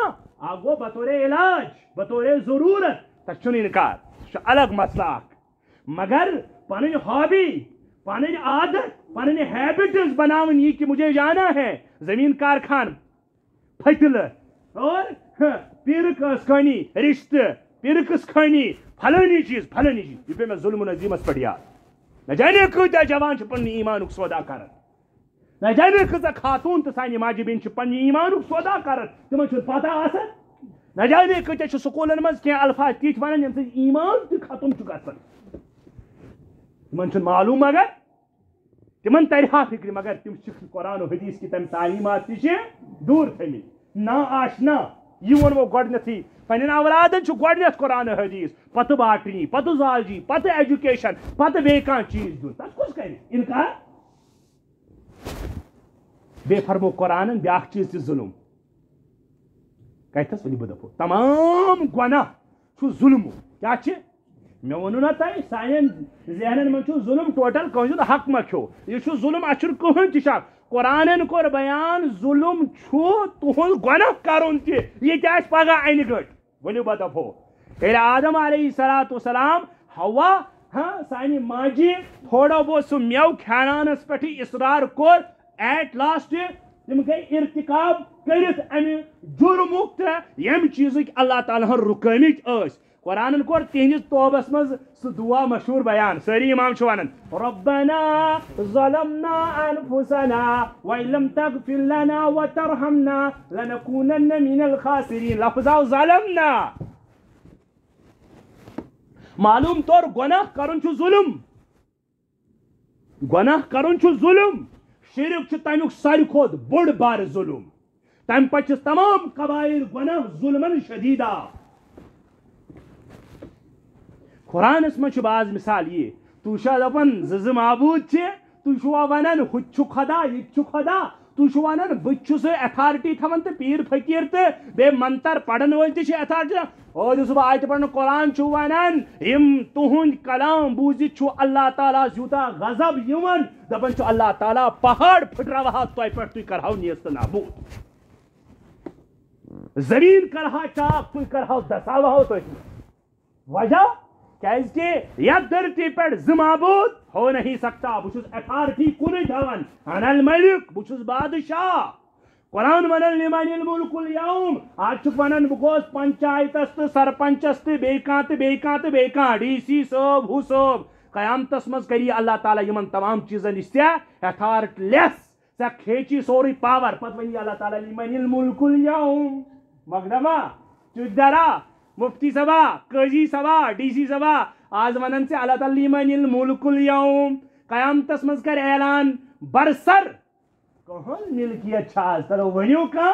آگو بطور علاج بطور ضرورت تچن انکار الگ مسئلہ مگر پن ہابی پن عادت پن ہیبٹس بناون یہ کہ مجھے جانا ہے زمین کارخان پھتل اور پیرکس خانی رشتہ پیرکس خانی فلانی چیز یہ پہ میں ظلم نظیمس پہ یاد نہ جانے کتیا جوان پن ایمانک سودا کران نہ جانے کتیا خاتون تو سانہ ماجہ بین پن ایمانک سودا کران تمن پتہ آسان نہ جانے کتیا سکولن مز کی الفاظ تیت ونان یم سۭتۍ ایمان تہ ختم گژھان تمن معلوم مگر تمن ترہا فکر مگر تم قرآن و حدیث کی تم تعلیمات تہ دور تھمت نا آشنا یہ ونو گۄڈنیتھٕے پنن اولادن گۄڈنیتھ قرآن حدیث پتہ باٹنی پتہ زالجی پتہ ایجوکیشن پتہ بیٚیہِ کانٛہہ چیز دن تس کس کر انکار بیٚیہِ فرمو قرآن بیاکھ چیز تہ ظلم کتھس ونہِ بہٕ دپو تمام گناہ چھُ ظلم کیا چھ مے ونو نا تہ سانٮ۪ن ذہنن من چھُ ظلم ٹوٹل کٲنٛسہِ ہُنٛد حق ما کھیو یہ چھُ ظلم اتھ چھُنہٕ کٕہٕنۍ تہِ شک قرآن کور بیان ظلم چھُ تہنٛد گناہ کرُن تہِ یہِ تہِ آسہِ پگاہ انہِ گٔٹۍ ؤلِو بہٕ دپو ییٚلہِ آدم علیہ الصلوۃ والسلام ہوا ہاں سانی ماجی تھوڑا بہت سہ میو کھانس پہ اصرار کور ایٹ لاسٹ تم گئی ارتکاب کرت امہ جرمک تو یم چیزک اللہ تعالیٰ رکمت قرآن کور تہندس توبس مز سہ دعا مشہور بیان ساری امام ونان ربنا ظلمنا انفسنا وان لم تغفر لنا وترحمنا لنكونن من الخاسرین لفظ آو ظلمنا معلوم طور گناہ کرن چھ ظلم گناہ کرن چھ ظلم شرک چھ تمیک ساری کھوت بڑ بار ظلم تم پہ تمام قبائل گناہ ظلمن شدیدہ قرآن مجھ بعض مثال یہ تو دپان زٕ معبود تھی ونان ہُہ خدا یہ خدا تھی ونان بہت ایتھارٹی تھوان تو پیر فقیر تو بے منتر پڑھن ول ایتھارٹی اور اس آیت پڑھن قرآن ونان یم تہند کلام بوزت اللہ تعالیٰ یوتا غضب یوان دپان اللہ تعالیٰ پہاڑ پھٹراوہا تہ پہ تھی کرہو نیست نابود زمین کرہا چاک تھی کرہو دساوہو تھی وجہ کہ یتھ دھرتی پہ معبود ہو نہیں سکتا بہ ایتھارٹی کن دان انا الملک بہ بادشاہ قرآن ونان لمن الملک اليوم آج ونان بہ گوس پنچایتس تو سرپنچس تو بیٚیہِ کانٛہہ ڈی سی صٲب ہُہ صٲب قیامتس مز کری اللہ تعالیٰ یمن تمام چیزن نش ایتھارٹ لیس سہ کھیچی سوری پاور پتہ ونی اللہ تعالیٰ لمن الملک اليوم مقدمہ چدرا مفتی صبا قاضی صبا ڈی سی صبا آج ونان سے اللہ تعالیٰ لمن الملک اليوم قیامتس مز کر اعلان برسر کہن ملکیت آج تلو ونیو کا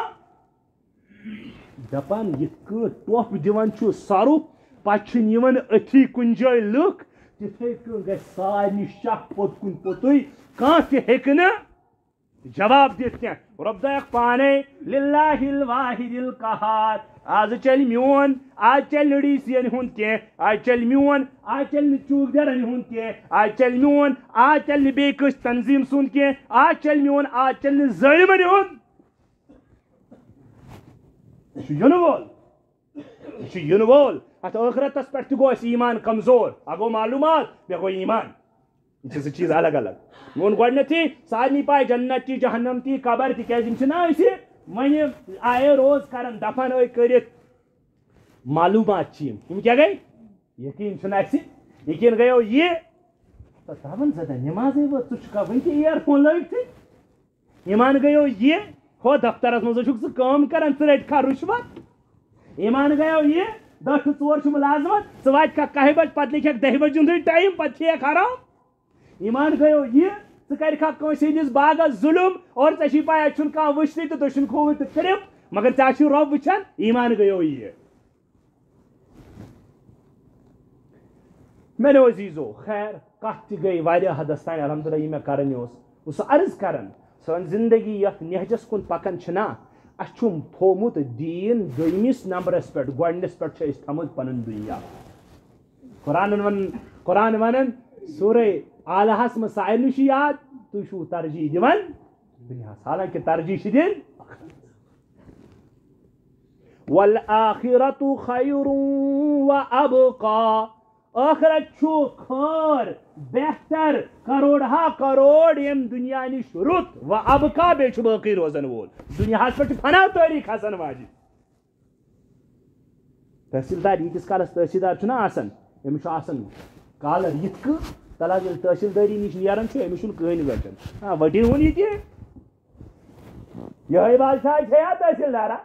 دپان یت ٹوپ دِوان چھُ سرُف پتہٕ چھِ نِوان أتھی کُنہِ جایہِ لُکھ تِتھے کٔنۍ گژھِ سارنٕے شک پوٚت کُن پوٚتُے کانٛہہ تہِ ہیٚکہِ نہٕ جواب دِتھ کینٛہہ رۄب دایکھ پانے للہ الواحد القہار آج چل میون آج چل ڈی سی ین ہند کی آج چل میون آج چل چوکدرن ہند کی آج چل میون آج چل بیس تنظیم سن کی آج چل میون آج چل ظالمن ہند ین وول ین وول ات ٲخرتس پہ گو اس ایمان کمزور اگو معلومات بے گو ایمان یہ زٕ چیز الگ الگ وون گۄڈنیتھٕے سارنٕے پاے جنت تی جہنم تی قبر تِکیازِ یِم چھِنہ أسۍ وۄنۍ آیے روز کران دفن کٔرِتھ معلومات یم کیا گئی یقین چھُنہٕ اَسہِ یقین گٔیو یہِ دپان زدہ نمازے وٲژ ژٕ چھُکھا وٕنہِ تہِ اِیر فون لٲگتھٕے ایمان گٔیو یہِ ہو دفترس منٛز چھُکھ ژٕ کٲم کران ژٕ رٔٹکھا رُشوت ایمان گٔیو یہِ 10 ٹُو 4 چھُ مُلازمت ژٕ واتکھا 1 بجہِ پتہٕ لیکھکھ 10 بجہِ ہُنٛدُے ٹایم پتہٕ کھیٚیکھ حرام ایمان گٔیو یہِ ژٕ کرکھا کٲنٛسہِ ہٕنٛدِس باغس ظُلم اور ژےٚ چھِ پاے اَتہِ چھُنہٕ کانٛہہ وٕچھنٕے تہٕ دٔچھُن کھووُر تہٕ کٔرِو مگر ژےٚ چھُ رۄب وٕچھان ایمان گٔیو یہِ میانیو عزیٖزو خیر کتھ تہِ گٔے واریاہ حدس تانۍ الحمدللہ یہِ مےٚ کرٕنۍ اوس بہٕ چھُس عرض کران سٲنۍ زندگی یتھ نہجس کُن پکان چھِنا اَسہِ چھُم تھوٚومُت دیٖن دوٚیمِس نمبرس پٮ۪ٹھ گۄڈنِس پٮ۪ٹھ چھِ أسۍ تھٲومٕژ پنُن دُنیا قرآن ونان سورہ آلہس منٛز سارنٕے چھُ یاد تُہۍ چھُو ترجیح دِوان دُنیاہس حالانکہِ ترجیح چھِ دِنۍ والآخرة خیر وابقى ٲخرت چھُ خٲر بہتر کروڑہا کروڑ ییٚمہِ دُنیا نِش رُت و ابقا بیٚیہِ چھُ باقٕے روزن وول دُنیاہس پٮ۪ٹھ چھُ فنا تٲریٖخ آسان واجب تحصیٖلدار ییٖتِس کالس تحصیٖلدار چھُنہ آسان أمِس چھُ آسان کالر یِتھ کٔنۍ تلا ییٚلہِ تحصیٖلدٲری نِش نیران چھُ أمِس چھُنہٕ کٕہٕنۍ بچان وٹی ووٚن یہِ تہِ یِہوٚے بادشاہ چھے یا تحصیٖلدارا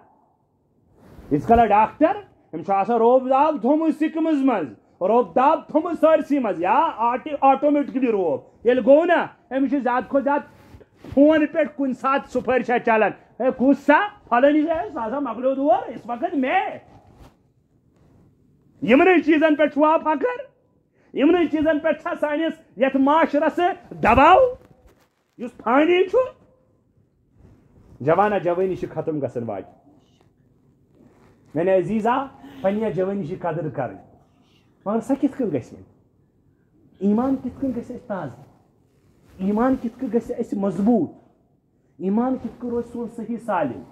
ییٖتِس کالس ڈاکٹر أمِس چھُ آسان روب داب تھوٚمُت سِکمٕز منٛز روب داب تھوٚمُت سٲرسٕے منٛز یا آٹومیٹکلی روب ییٚلہِ گوٚو نا أمِس چھُ زیادٕ کھۄتہٕ زیادٕ فون پٮ۪ٹھ کُنہِ ساتہٕ سُپٲرۍ چھا چلان ہے کُس سا پھلٲنی جایہِ سُہ ہسا مۄکلیو دور اس وقت میں یِمنٕے چیٖزن پٮ۪ٹھ چھُوا فخر یِمنٕے چیٖزن پٮ۪ٹھ چھا سٲنِس یتھ معاشرس دباو یُس فانی چھُ جوانا جوٲنی چھِ ختم گژھن واجہِ میانے عزیٖزا پننہِ یتھ جوٲنی چھِ قدر کرٕنۍ مگر سۄ کِتھ کٔنۍ گژھِ وۄنۍ ایمان کِتھ کٔنۍ گژھِ اَسہِ تازٕ ایمان کِتھ کٔنۍ گژھِ اَسہِ مضبوٗط ایمان کِتھ کٔنۍ روزِ سون صحیح سالم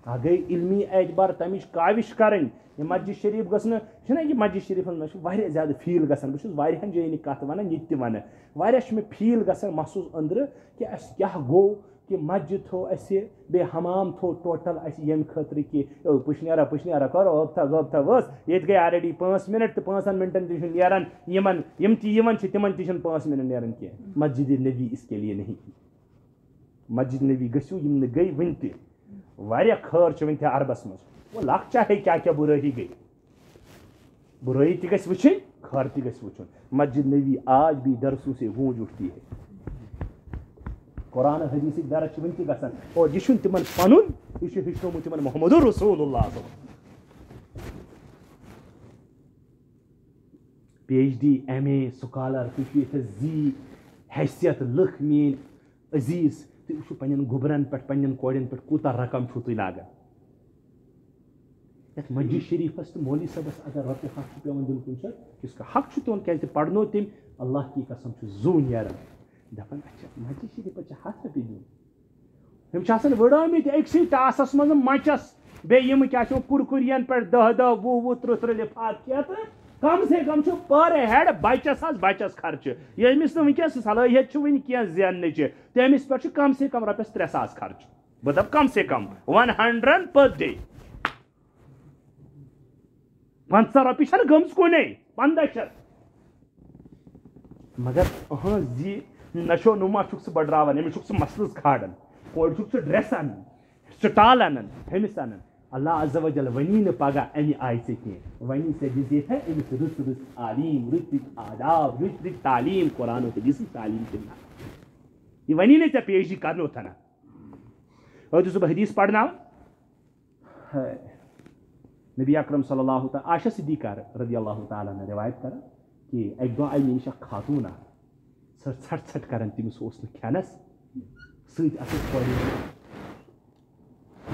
گئی علمی اعتبار تمچ کاوش کریں یہ مسجد شریف گھن چھ یہ مسجد شریف مجھے زیادہ فیل گھان بہت واریاہن جائن کت ونان یہ تہ ون واریاہ مے فیل گھان محسوس اندر کہ اس کیا گو کہ مسجد تھو اسہ بے حمام تھو ٹوٹل اس یم خاطر کہ پشنیرا کرو غب تھا وس یہ گئی آلریڈی 5 منٹ تو 5 منٹن تہ نیران یم تہ تمن تہ 5 منٹ نیران کی مسجد نبی اس کے لیے نہیں مسجد نبی گھو یم گئی ون تہ واریاہ خیر چھ ون تہ عربس مز وہ لکھ چاہے کیا برائی گئی برائی تہ گژھِ وچھن خیر تہ گژھِ وچھن مسجد نبی آج بھی درسوں سے گونج اٹھتی ہے قرآن حدیث درس ون تہ گژھان اور یہ چھُنہٕ تمن پنن یہ چھُ ہیٚچھنومُت تمن محمد رسول اللہ صلی اللہ پی ایچ ڈی ایم اے سکالر تُہۍ چھُو ییٚتہِ زی حیثیت لُکھ میٲنۍ عزیز تُہۍ وٕچھِو پننٮ۪ن گوبرن پٮ۪ٹھ پننٮ۪ن کورٮ۪ن پٮ۪ٹھ کوٗتاہ رقم چھُو تُہۍ لاگان یتھ مسجد شریفس تو مولوی صٲبس اگر رۄپیہِ 100 چھُ پیوان دیُن کُنہِ ساتہٕ یُس حق چھُ تِمن کیازِ پرنو تٔمۍ اللہ کی قسم چھُ زوٗ نیران دپان اچھا مسجد شریفس چھِ 100 رۄپیہِ دیُن یِم چھِ آسان وٕڑٲمٕتۍ أکسٕے ٹاسس منٛز مچس بیٚیہِ یِم کیاہ چھِ کُرکُرین پٮ۪ٹھ 10 20 30 لفاف کینٛہہ تہٕ کم سے کم چھُ پر ہیڈ بچس خرچہٕ ییٚمِس نہٕ وٕنکیٚس صلٲحیت چھُ وٕنہِ کینٛہہ زیننٕچ تٔمِس پٮ۪ٹھ چھُ کم سے کم رۄپیس 3,000 خرچہٕ بہٕ دپہٕ کم سے کم 100 پر ڈے 500 رۄپیہِ چھنہٕ گٔمٕژ کُنے 1500 مگر زِ نشو نما چھُکھ ژٕ بڑراوان أمِس چھُکھ ژٕ مسلس کھالان کورِ چھُکھ ژٕ ڈریس انان سٹال انان ہُمِس انان اللہ عز و جل ونی نہٕ پگہہ امہِ آیہِ ژےٚ کینٛہہ ونی ژےٚ دِژیتھے أمِس رٕژ تعلیٖم رٕتۍ آداب رٕتۍ تعلیٖم قرآن و حدیٖثٕچ تعلیٖم دِنہٕ یہِ ونی نہٕ ژےٚ پی ایچ ڈی کرنو تھنا اوترٕ اوسُس بہٕ حدیٖث پرناوان نبی اکرم صلی اللہ تعالیٰ عائشہ صدیقہ رضی اللہ تعالیٰ عنہ روایت کران کہ اکہ دۄہ آیہِ مےٚ نِش اکھ خاتوٗن اکھ سۄ ژھٹ ژھٹ کران تٔمِس اوس نہٕ کھٮ۪نس سۭتۍ اَصٕل کورِ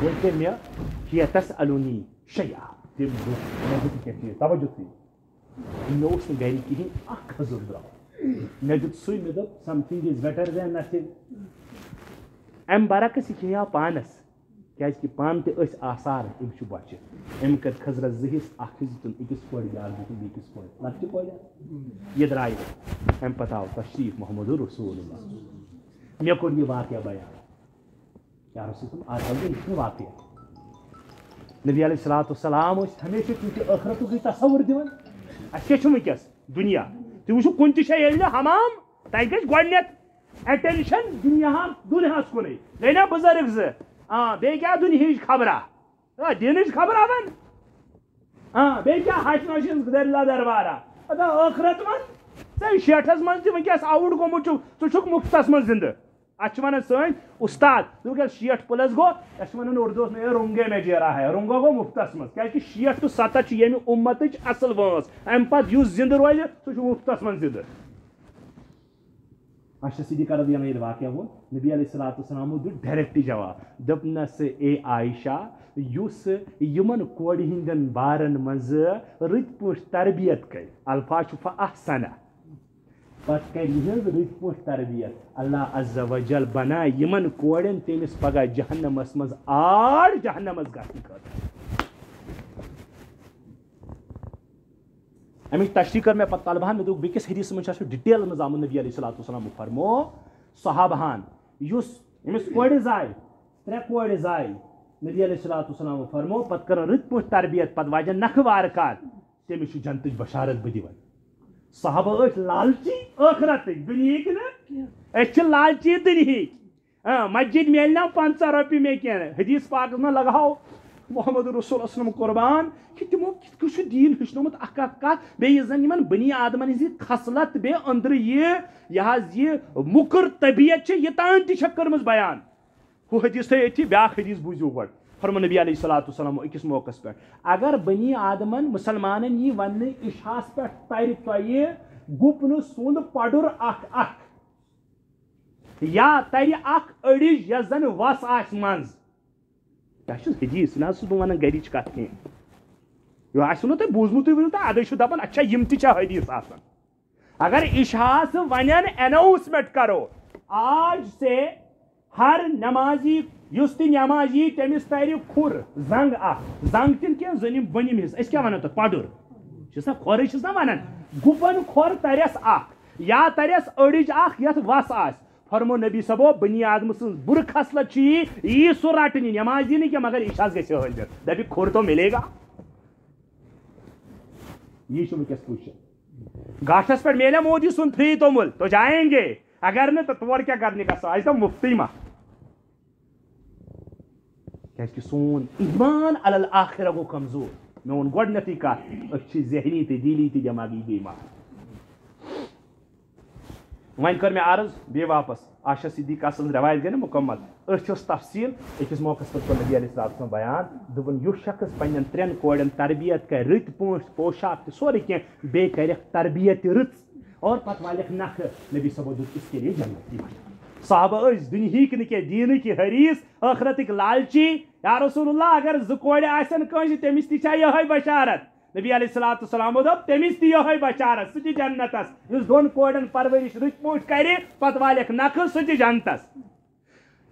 ییٚلہِ تٔمۍ مےٚ ہِیا تسألُنی شیئا تٔمۍ دوٚپ مےٚ دیُت کینٛہہ چیٖز توجہ تُہۍ مےٚ اوس نہٕ گرِ کِہیٖنۍ اکھ خٔزٕر درٛاو مےٚ دیُت سُے مےٚ دوٚپ سمتھِنگ از بیٹر دین نتھِنگ امہِ برعکس یہِ کھیٚیاو پانس کیازِ کہِ پانہٕ تہِ ٲسۍ آثار أمِس چھُ بۄچھِ أمۍ کٔر خٔزرس 2 حصہٕ اکھ حصہٕ دیُتُن أکِس کورِ بیٛاکھ دیُتُن بیٚکِس کورِ لۄکچہِ کورِ یہِ درٛاے امہِ پتہٕ آو تشریٖف محمد رسول اللہ مےٚ کوٚر یہِ واقعہ بیان یا رسول اللہ آز یہِ چھُنہٕ واقعہ نبی علیہ الصلوۃ والسلام ٲسۍ ہمیشہ کُنہِ ٲخرتُکٕے تصوُر دِوان اَسہِ کیٛاہ چھُ وٕنکیٚس دُنیا تُہۍ وٕچھِو کُنہِ تہِ جایہِ ییٚلہِ نہٕ حمام تَتہِ گژھِ گۄڈٕنٮ۪تھ ایٹینشن دُنیاہس کُنٕے گٔے نا بُزرگ 2 بیٚیہِ کیٛاہ دُنہِچ خبرا دِنٕچ خبرا وَن بیٚیہِ کیٛاہ ہَچہِ نۄشہِ دٔرلا دربارا ٲخرت وَن ژےٚ شیٹھس منٛز تہِ وٕنکیٚس آوُٹ گوٚمُت چھُکھ ژٕ چھُکھ مُفتس منٛز زِندٕ اَتھ چھِ وَنان سٲنۍ اُستاد وٕنکیٚس 60+ گوٚو اَسہِ چھِ وَنان اردوٗہس منٛز رونٛگے میں جیرا ہے رونٛگو گوٚو مُفتس منٛز کیازِ کہِ 60 to 70 چھِ ییٚمہِ اُمتٕچ اَصٕل وٲنٛس اَمہِ پتہٕ یُس زِندٕ روزِ سُہ چھُ مُفتس منٛز زِندٕ عائشہ صدیقہ رضی اللہ عنہ ییٚلہِ واقعہ ووٚن نبی علیہ الصلوۃ والسلامو دیُت ڈایریکٹ جواب دوٚپنس اے عائشہ یُس یِمن کورِ ہٕنٛدٮ۪ن بارن منٛز رٕتۍ پٲٹھۍ تربیت کرِ الفاظ چھُ فأحسنہ پتہٕ کرِ یِہٕنٛز رٕتۍ پٲٹھۍ تربیت اللہ عز و جل بنایہِ یِمن کورٮ۪ن تٔمِس پگہہ جہنمس منٛز آڑ جہنمس گژھنہٕ خٲطرٕ امیچ تشریح کر مےٚ پتہٕ طلبہن مےٚ دوٚپ بیٚکِس حدیٖثس منٛز چھُ ڈِٹیل منٛز آمُت نبی علیہ الصلوۃ والسلام فرمو صحابہن یُس أمِس کورِ زایہِ 3 کورِ زایہِ نبی علیہ الصلوۃ والسلام فرمو پتہٕ کرن رٕتۍ پٲٹھۍ تربیت پتہٕ واجن نکھٕ وارٕ کار تٔمِس چھُ جنتٕچ بشارت بہٕ دِوان صحابہ ٲسۍ لالچی ٲخرتٕکۍ دُنہِکۍ نہٕ أسۍ چھِ لالچی دُنہِکۍ مسجد میلہِ نا 500 رۄپیہِ مےٚ کینٛہہ حدیٖث پاکس منٛز لگاو محمد رسول وسلم قربان کہ تمو کِتھ کٔنۍ چھُ دیٖن ہیٚچھنومُت اکھ کتھ بیٚیہِ یُس زن یِمن بنی آدمن ہٕنٛز یہِ خصلت بیٚیہِ أنٛدرٕ یہِ حظ یہِ مُکُر طبیعت چھِ یہِ تام تہِ چھکھ کٔرمٕژ بیان ہُہ حدیٖث تھٲیِو أتھی بیٛاکھ حدیٖث بوٗزِو گۄڈٕ فرمو نبی علیہ الصلوۃ والسلام أکِس موقعس پٮ۪ٹھ اگر بنی آدمن مُسلمانن یی وننہٕ عشاہس پٮ۪ٹھ ترِ تۄہہِ گُپنہٕ سُنٛد پڈُر اکھ یا ترِ اکھ أڑِج یۄس زن وس آسہِ منٛز تۄہہِ چھُ حدیٖث نہ حظ چھُس بہٕ ونان گرِچ کتھ کینٛہہ یہِ آسِوٕ نہٕ تۄہہِ بوٗزمُتٕے ؤنِو تُہۍ اَدٕ چھُ دپان اچھا یِم تہِ چھا حدیٖث آسان اگر عشاہس ونن اناؤنسمنٹ کرو آج سے ہر نمازی یُس تہِ نٮ۪ماز یی تٔمِس تَرِ کھُر زنٛگ اکھ زنٛگ تہِ نہٕ کینٛہہ زٔنِم بٔنِم حِصہٕ أسۍ کیٛاہ وَنو تَتھ پَڈُر چھُس نا کھۄرٕے چھِس نا وَنان گُپن کھۄر تَرٮ۪س اکھ یا تَرٮ۪س أڑِج اکھ یَتھ وَس آسہِ فرمو نبی صٲبو بنی آدمہٕ سٕنٛز بُرٕ خصلت چھِ یی سُہ رَٹنہِ نٮ۪ماز یی نہٕ کینٛہہ مگر یہِ حظ گژھِ حٲضِر دَپہِ کھُر تو مِلے گا یی چھُ وٕنکیٚس پُش گاشس پٮ۪ٹھ میلے مودی سُنٛد فری توٚمُل تو جائیں گے اگر نہٕ تہٕ تور کیٛاہ کرنہِ گژھو اَسہِ دوٚپ مُفتٕے ما کیٛازِکہِ سون ایمان علی الآخرہ گوٚو کمزور مےٚ ووٚن گۄڈٕنیٚتھٕے کتھ أسۍ چھِ ذہنی تہِ دِلی تہِ دٮ۪ماغی بیمار وۄنۍ کٔر مےٚ عرض بیٚیہِ واپس عاشا صدیقہ سٕنٛز روایت گٔے نہ مُکمل أتھۍ ٲس تفصیٖل أکِس موقعس پٮ۪ٹھ کوٚر نبی علیہ الصلوۃ والسلام بیان دوٚپُن یُس شخص پننٮ۪ن 3 کورٮ۪ن تربیت کرِ رٕتۍ پٲٹھۍ پوشاک تہِ سورُے کینٛہہ بیٚیہِ کرٮ۪کھ تربیت تہِ رٕژ اور پتہٕ والٮ۪کھ نکھٕ نبی صٲبو دوٚپ اس کے لیے جنت یِوان صحابہ ٲسۍ دُنہیٖکۍ نہٕ کینٛہہ دیٖنٕکۍ حریٖص ٲخرتٕکۍ لالچی یا رسول اللہ اگر 2 کورِ آسن کٲنٛسہِ تٔمِس تہِ چھا یِہوٚے بشارت نبی علیہ الصلوۃ والسلامو دوٚپ تٔمِس تہِ یِہوٚے بشارت سُہ تہِ جنتس یُس 2 کورٮ۪ن پرورِش رٕتۍ پٲٹھۍ کرِ پتہٕ والٮ۪کھ نکھٕ سُہ تہِ جنتس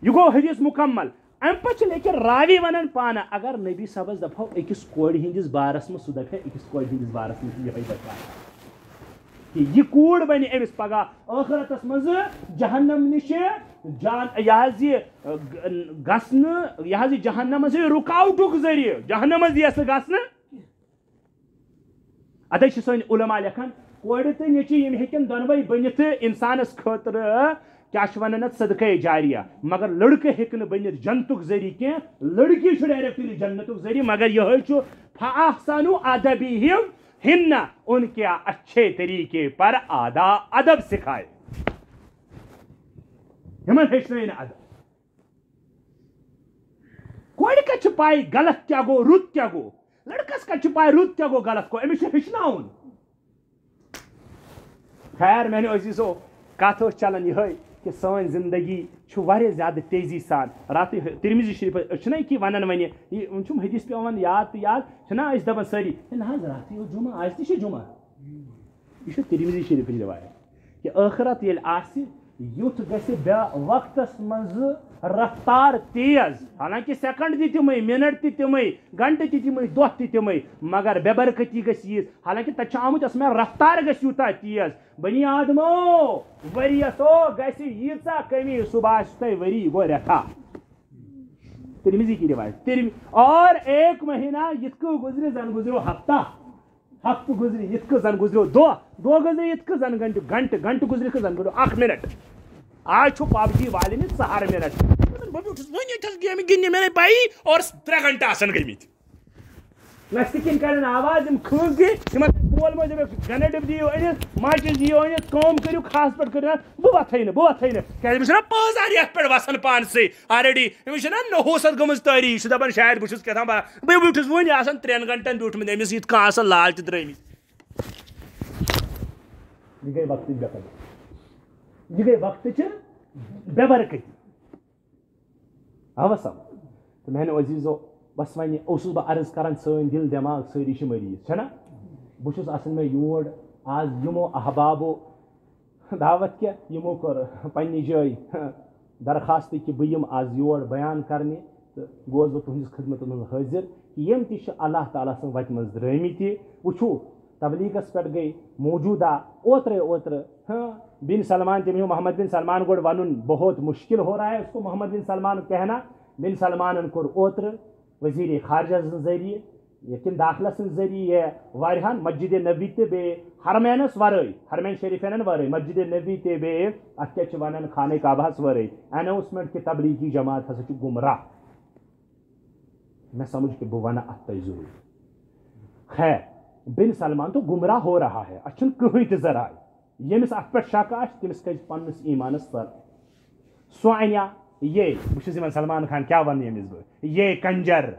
یہِ گوٚو حدیث مُکمل اَمہِ پتہٕ چھِ لیکن راوی ونان پانہٕ اگر نبی صٲبس دپہو أکِس کورِ ہِنٛدِس بارس منٛز سُہ دپہِ ہے أکِس کورِ ہِنٛدِس بارس منٛز چھِ یِہوٚے بشارت کہ یہ کوٗر بنہِ أمِس پگاہ ٲخرتس منٛز جہنم نِشہِ یہِ حظ یہِ گژھنہٕ یہِ حظ یہِ جہنمس یہِ رُکاوٹُک ذٔریعہٕ جہنمس یِیَس نہٕ گژھنہٕ ادے چھِ سٲنۍ علما لیکھان کورِ تہٕ نیٚچِو یِم ہیٚکن دۄنوَے بٔنِتھ اِنسانس خٲطرٕ کیٛاہ چھِ وَنان اَتھ صدقے جاریہ مگر لڑکہٕ ہیٚکہِ نہٕ بٔنِتھ جنتُک ذٔریعہٕ کینٛہہ لڑکی چھُ ڈایریکٹلی جنتُک ذٔریعہٕ مگر یِہوٚے چھُ فاحسنوا ادبِہِم ہن ان کے اچھے طریقے پر ادب سکھائے یِمن ہیٚچھنٲے نہٕ ادب کورِ کتہِ چھِ پاے غلط کیٛاہ گوٚو رُت کیٛاہ گوٚو لڑکس کتہِ چھِ پاے رُت کیٛاہ گوٚو غلط گوٚو أمِس چھُ ہیٚچھناوُن خیر میانیو عزیٖزو کتھ ٲس چلان یِہوٚے کہ سٲنۍ زندگی چھُ واریاہ زیادٕ تیزی سان راتٕے ترمذی شریٖف أسۍ چھِنہ یہِ وَنان وۄنۍ یہِ چھُم حدیث پیٚوان یاد تہٕ یاد چھِنہ أسۍ دپان سٲری نہ حظ راتٕے اوس جُمعہ آز تہِ چھُ جُمعہ یہِ چھُ ترمذی شریٖفٕچ روایت کہ ٲخرت ییٚلہِ آسہِ یُتھ گژھِ وقتس منٛز رفتار تیز حالانکہِ سیکنڈ تہِ تِمے مِنٹ تہِ تِمے گنٹہٕ تہِ تِمے دۄہ تہِ تِمے مگر بے برکتی گژھِ ییٖژ حالانکہِ تتہِ چھُ آمُت اسمے رفتار گژھِ یوٗتاہ تیز بنی آدمو ؤرِیس گژھِ ییٖژاہ کمی سُہ باسہِ تۄہہِ ؤری گوٚو رٮ۪تھا ترمذی کی روایت اور 1 مہینہ یِتھ کٔنۍ گُزرِ زن گُزریو ہفتہٕ گُزرِ یِتھ کٔنۍ زن گُزریو دۄہ گُزرِ یِتھ کٔنۍ زن گنٹہٕ گُزرِ یِتھ کٔنۍ زن گُزریو 1 مِنٹ آز چھُ PUBG والٮ۪ن ژَہر مِنٹ بہٕ بیوٗٹھُس وۄنۍ ییٚتہِ گیمہِ گِنٛدنہِ مےٚ نَے پَیی اور 3 گھنٹہٕ آسان گٔمٕتۍ نَستہِ کِنۍ کَرن آواز یِم کھٕنٛز دِ یِمن بول مٲلۍ دَپٮ۪کھ گنڈٕ دِیِو أنِتھ ماچِس دِیِو أنِتھ کٲم کٔرِو کھہس پٮ۪ٹھ کٔرِو بہٕ وۄتھَے نہٕ کیٛازِ أمِس چھُنہ پٲنٛژھ یَتھ پٮ۪ٹھ وَسان پانسٕے آلریڈی أمِس چھُنہ نحوست گٔمٕژ تٲری یہِ چھُ دَپان شاید بہٕ چھُس کیٛاہ تام بہٕ بیوٗٹھُس وٕنہِ آسان 3 گھنٹن بیوٗٹھمُت أمِس یِتھ کانٛہہ آسان لال تہِ درٛٲمٕتۍ یہِ گٔے وقتٕچ بے قدری یہِ گٔے وقتٕچہِ بے برکتی آوا سمجھ تہٕ میانیو عزیٖزو بس وۄنۍ اوسُس بہٕ عرض کران سٲنۍ دِل دٮ۪ماغ سٲری چھِ مٔریٖض چھَنہ بہٕ چھُس آسان مےٚ یور آز یِمو احبابو دعوت کیٛاہ یِمو کوٚر پننہِ جایہِ درخواست کہِ بہٕ یِمہٕ آز یور بیان کرنہِ تہٕ گوس بہٕ تُہنٛدِس خدمتس منٛز حٲضِر کہِ یِم تہِ چھِ اللہ تعالیٰ سٕنٛز وَتہِ منٛز درٛٲمٕتۍ وٕچھو تبلیغس پٮ۪ٹھ گٔے موجوٗدہ اوترٕ بن سلمان تٔمۍ محمد بن سلمان گۄڈٕ وَنُن بہت مُشکل ہو رہا ہے اس کو محمد بن سلمان کہنا بن سلمانن کوٚر اوترٕ وزیٖرِ خارجہ سٕنٛز ذٔریعہٕ ییٚتہِ داخلہ سٕنٛز ذٔریعہٕ یہِ واریاہن مسجد نبی تہِ بیٚیہِ حرمینس ورٲے حرمین شریٖفینن ورٲے مسجد نبی تہِ بیٚیہِ اتھ کیٛاہ چھِ ونان خانہ کعبہس ورٲے ایناؤنسمنٹ کہِ تبلیغی جماعت ہسا چھُ گمراہ مےٚ سمجھ کہِ بہٕ وَنہٕ اتھ تۄہہِ ضروٗری خیر بن سلمان تو گمراہ ہو رہا ہے اتھ چھُنہٕ کٕہٕنۍ تہِ ذرایع ییٚمِس اتھ پٮ۪ٹھ شک آسہِ تٔمِس کھسہِ پننِس ایٖمانس سر سُہ اَنیا یے بہٕ چھُس یِمن سلمان خان کیٛاہ وَنہٕ ییٚمِس بہٕ یہ کنجر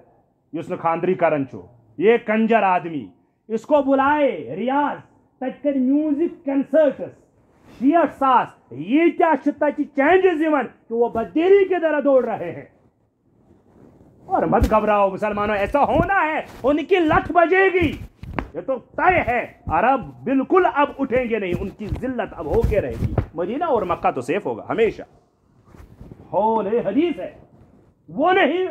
یُس نہٕ خانٛدرٕے کران چھُ یہ کنجر آدمی اس کو بُلایے ریاض تتہِ کر میوٗزک کنسٲرٹس 60,000 ییٖتیاہ چھِ تتہِ چینجز یِوان کہ وہ بدتیری کی طرح دوڑ رہے ہیں اور مت گھبراؤ مسلمانوں ایسا ہونا ہے ان کی لت بجے گی یہ تو طے ہے عرب بالکل اب اٹھیں گے نہیں ان کی ذلت اب ہو کے رہے گی مدینہ اور مکہ تو سیف ہوگا ہمیشہ حدیث ہے وہ نہیں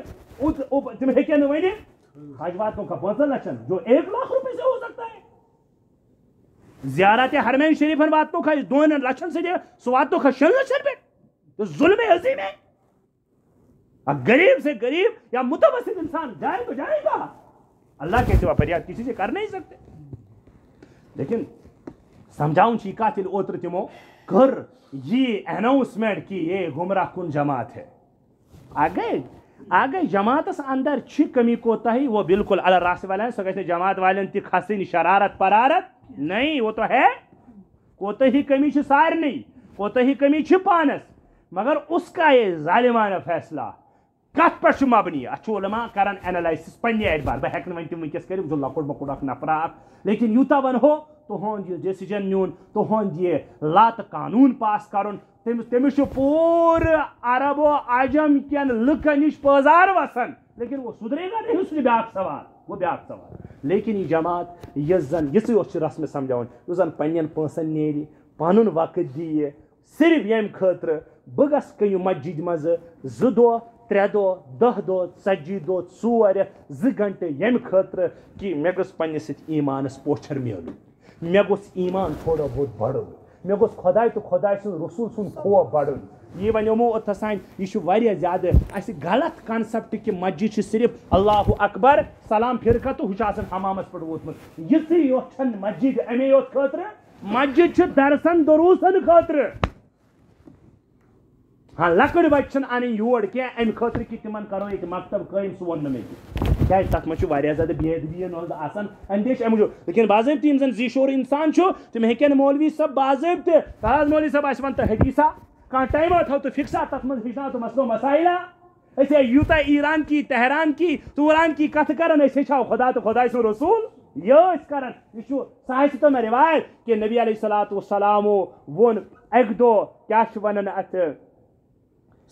تم ہیکے نا ونی حج واتوں کا 5 لچھن جو 1 لاکھ روپے سے ہو سکتا ہے. زیارت حرمین شریفن واتوں کا 2 لچھن سے سو واتوں کا 6 لچھن پہ تو ظلم عظیم ہے. غریب سے غریب یا متوسط انسان جائے تو جائے گا, اللہ کے سوا فریاد کسی سے کر نہیں سکتے. لیکن سمجھاؤں چی کا تیل اوتر تمو کر یہ اناؤنسمنٹ کی یہ گمراہ کن جماعت ہے. آگے جماعت اندر چھ کمی کوتاہی وہ بالکل اللہ راس والے ہیں. سو کہتے جماعت والے تی خسن شرارت پرارت نہیں, وہ تو ہے کوتاہی کمی چھ سارنی, کوتاہی کمی چھ پانس, مگر اس کا یہ ظالمانہ فیصلہ کت پہ مبنی. اچھا علماء کران اینالائسس پنہ اعتبار, بہ ہیکہ ون تم ونکس کر لکٹ مکٹ اخ نفر اخ, لیکن یوتا ونہو تہند یہ ڈیسیجن نیون, تہند یہ لات قانون پاس کرن, تمس پور عرب و عجم کن لکن نش پازار وسان, لیکن وہ سدرے گا نہیں, اس بیاکھ سوال, وہ بیاکھ سوال. لیکن یہ جماعت یس زن یس رسم سمجھاؤن یس زن پنن پونسن نیری پنن وقت دی صرف یم خاطر بہ گس کہو مسجد مز 2 دۄہ 3 دۄہ 10 دۄہ 40 دۄہ 4 رٮ۪تھ 2 گھنٹے یم خاطر کہ مے گوٚژھ پننس سۭتۍ ایمانس پوچھر میلُن, مے گوٚژھ ایمان تھوڑا بہت بڑھُن, مے گوٚژھ خداے تو خداے سُنٛد رسول سُنٛد خوف بڑھُن. یہ ونیومو اوتھسان یہ واریاہ زیادہ اس غلط کنسپٹ کہ مسجد چھ صرف اللہ اکبر سلام پھرکہ تو ہُہ آسان حمامس پہ ووتمت. یِژٕے یوت چھنہٕ مسجد امے یوت خاطر, مسجد چھ درسن دروسن خاطر. ہاں لکڑ بچن ان یور کی ام خاطر کہ تمن کرو یہ مکتب قائم, سہ ون مے کیا تک مجھ زیادہ بے ادبی آسان اندیش امو. لیکن باضابطہ یم زن زی شور انسان تم ہیکن مولوی صاحب باضابطہ فراز مولوی صاحب اس ون تو حدیثہ کھانا ٹائما تھو تو فکسا تک من ہچنا تو مسلو مسائلہ ایسے یوتا ایران کی تہران کی توران کی کت کرن اس ہچاو خدا تو خدا سن رسول یہ کرن. یہ ساحس تو میں روایت کہ نبی علیہ الصلوۃ والسلام ون ایک دو کیا ونن ات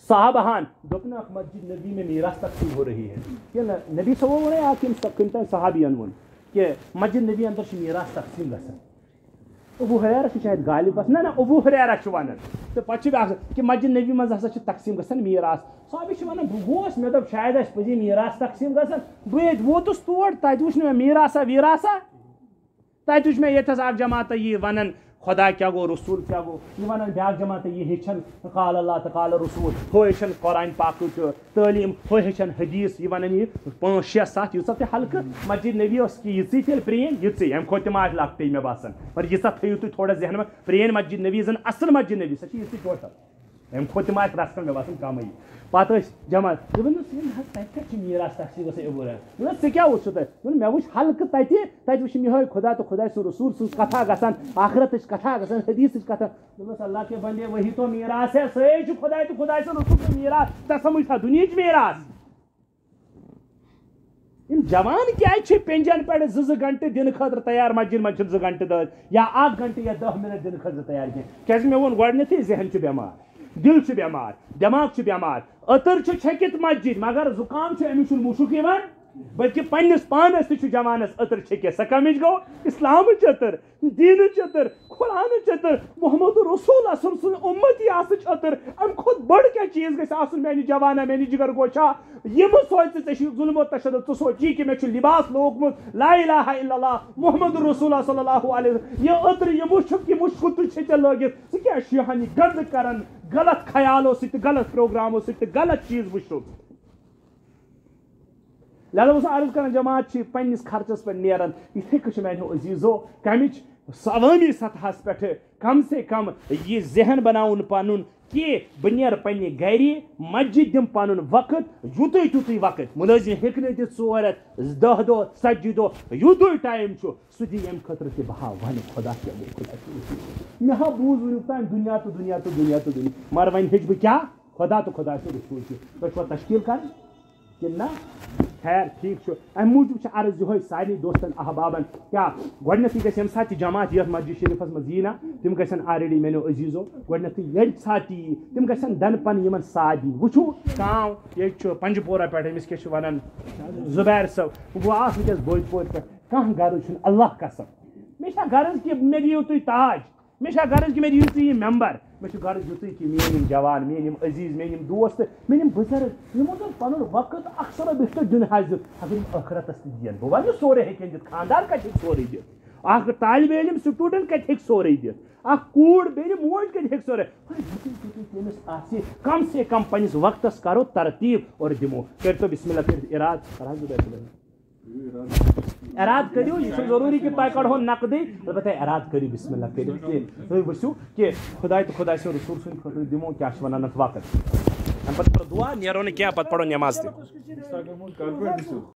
صحابہان دپن اخ مسجد نبی میں میراث تقسیم ہو رہی ہے. کہ نبی صاحب ون کم صحابین ون کہ مسجد نبی اندر میراث تقسیم گژھان. ابو ہریرہ شاید غالب بس نہ ابو ہریرہ ونان تو پتہ کہ مسجد نبی مز ہسا تقسیم گژھان میراث. صحابی ونان بہ گوس مے دپ شاید اس پزی میراث تقسیم گژھان. بہت ووتس تور تتہ وچھ مے میراثا ویراسا, تتہ وچھ مے یتھس اکھ جماعت یہ ونان خدا کیا گو رسول کیا گو, یہ ونان بیاکھ جماعت یہ ہیچن قال اللہ تو قال رسول, ہو ہیچن قرآن پاک تعلیم, ہو ہیچن حدیث, یہ ونان یہ 5 6 7 یوسا تہ حلقہ مسجد نبی اس کی یژی تیل پرین یژی ام کھوت تم آج لگتے مے باسان, پر یژا تھیو تھی تھوڑا ذہن میں پرین مسجد نبی زن اصل مسجد نبی سہ یژی ٹوٹل ام کھوت تم آج رس کر مے باسان کم. پتہ جماعت تتہ میراث تقسیم گژھان ابو ہریرہ ژے کیا وچھ تتہ مے وچھ حلقہ تتہ وچھ یہ خدا تو خدا سن رسول سن کتھا گژھان, آخرتچ کتھا گژھان, حدیث کتھا. دس اللہ کے بندے وہی تو میراث ہے, سہ خدا تو خدا سن رسول سن میراث. ژے سمجھ تھا دنیاچ میراث. جوان کیا پنجن پہ 2 گھنٹے دن خاطر تیار, مسجد من 2 گھنٹے دس یا 8 گھنٹے یا 10 منٹ دن خاطر تیار کی مے وون گۄڈنیتھٕے ذہن بیمار, دل بیمار, دماغ بیمار, اتر چھکت مسجد مگر زکام امس مشک یوان, بلکہ پنس پانس تہ جوانس اتر چھکت. سہ کمچ گو اسلام اتر, دین اتر, قرآن اتر, محمد رسول سن امتی آس اتر. ام کھت بڑ کیا چیز گھس آسن میانہ جوانا میانہ جگر گوشا. یہ سوچ ژے ظلم و تشدد, سوچی کہ مے لباس لوگمت لا الہ الا اللہ محمد رسول اللہ صلی اللہ علیہ وسلم, یہ اتر یہ مشک تہ چھت لگت. ژٕ کیا شیہان گند کران غلط خیالوں ست, غلط پروگراموں ست, غلط چیز وچھو. لہذا بہت عرض کران جماعت پنس خرچس پہ نیران اتھے کچھ میانو عزیزو کمچ عوامی سطحس پہ کم سے کم یہ ذہن بناؤن پنن کہ بہ نیر پنہ گری مسجد دم پنن وقت یوتُے تیُتُے وقت. ملازم ہیکہ نہٕ دِتھ 4 رٮ۪تھ 10 دۄہ 40 دۄہ یوتُے ٹایم چھُ سُہ دی ییٚمہِ خٲطرٕ تہِ بہٕ ہاو ونہِ خدا کیٛاہ گوٚو خدا مےٚ ہا بوٗز وٕنیُک تام دُنیا تہٕ دُنیا تہٕ دُنیا تہٕ دُنیا, مگر وۄنۍ ہیٚچھ بہٕ کیٛاہ خدا تہٕ خدا سُنٛد رسوٗل چھُ. تۄہہِ چھُوا تشکیٖل کَرٕنۍ کِنہٕ نہ؟ خیر ٹھیک چھُ. امہِ موٗجوٗب چھِ عرض یِہوٚے سارنٕے دوستن احبابن کیٛاہ گۄڈنیٚتھٕے گژھِ ییٚمہِ ساتہٕ تہِ جماعت یتھ مسجد شریفس منٛز یی نا تِم گژھن آلریڈی میانیو عزیٖزو گۄڈنیٚتھٕے ییٚمہِ ساتہٕ تہِ یی تِم گژھن دنہٕ پن یِمن ساتھ دِنۍ. وٕچھو کانٛہہ ییٚتہِ چھُ پنجپورہ پٮ۪ٹھ أمِس کیٛاہ چھِ ونان زُبیر صٲب, بہٕ آس وٕنکیٚس بٔدۍ پورِ پٮ۪ٹھ, کانٛہہ غرض چھُنہٕ اللہ قسم. مےٚ چھا غرض کہِ مےٚ دِیِو تُہۍ تاج, مےٚ چھا غرض کہِ مےٚ دِیِو تُہۍ یہِ ممبر, مے غرض یُتُے کہ میٲنۍ جوان میٲنۍ عزیز میٲنۍ دوست میٲنۍ بزرگ یِمو زن پنُن وقت اکثر بیشتر دِیُن حظ دیُت اگر یِم ٲخرتس تہِ دِین بہٕ وَنہٕ سورُے ہیٚکن دِتھ خاندار کتہِ ہیٚکہِ سورُے دِتھ اکھ طالبِ علم سٹوٗڈنٹ کتہِ ہیٚکہِ سورُے دِتھ اکھ کوٗر بیٚنہِ موج کتہِ ہیٚکہِ سورُے یُتُے تٔمِس آسہِ کم سے کم پننِس وقتس کرو ترتیٖب اور دِمو کٔرۍتو بسم اللہ کٔرِتھ اراد اراد کٔرِو یہِ چھُنہٕ ضروٗری کہِ تۄہہِ کڑہو نقدٕے البتہ اراد کٔرِو بسم اللہ کٔرِتھ کہِ تُہۍ وٕچھِو کہِ خۄداے تہٕ خۄداے سٕنٛدِ رسوٗل سٕنٛدِ خٲطرٕ دِمو کیٛاہ چھِ وَنان اَتھ وقت اَمہِ پتہٕ کرو دُعا نیرو نہٕ کینٛہہ پتہٕ پرو نٮ۪ماز تہِ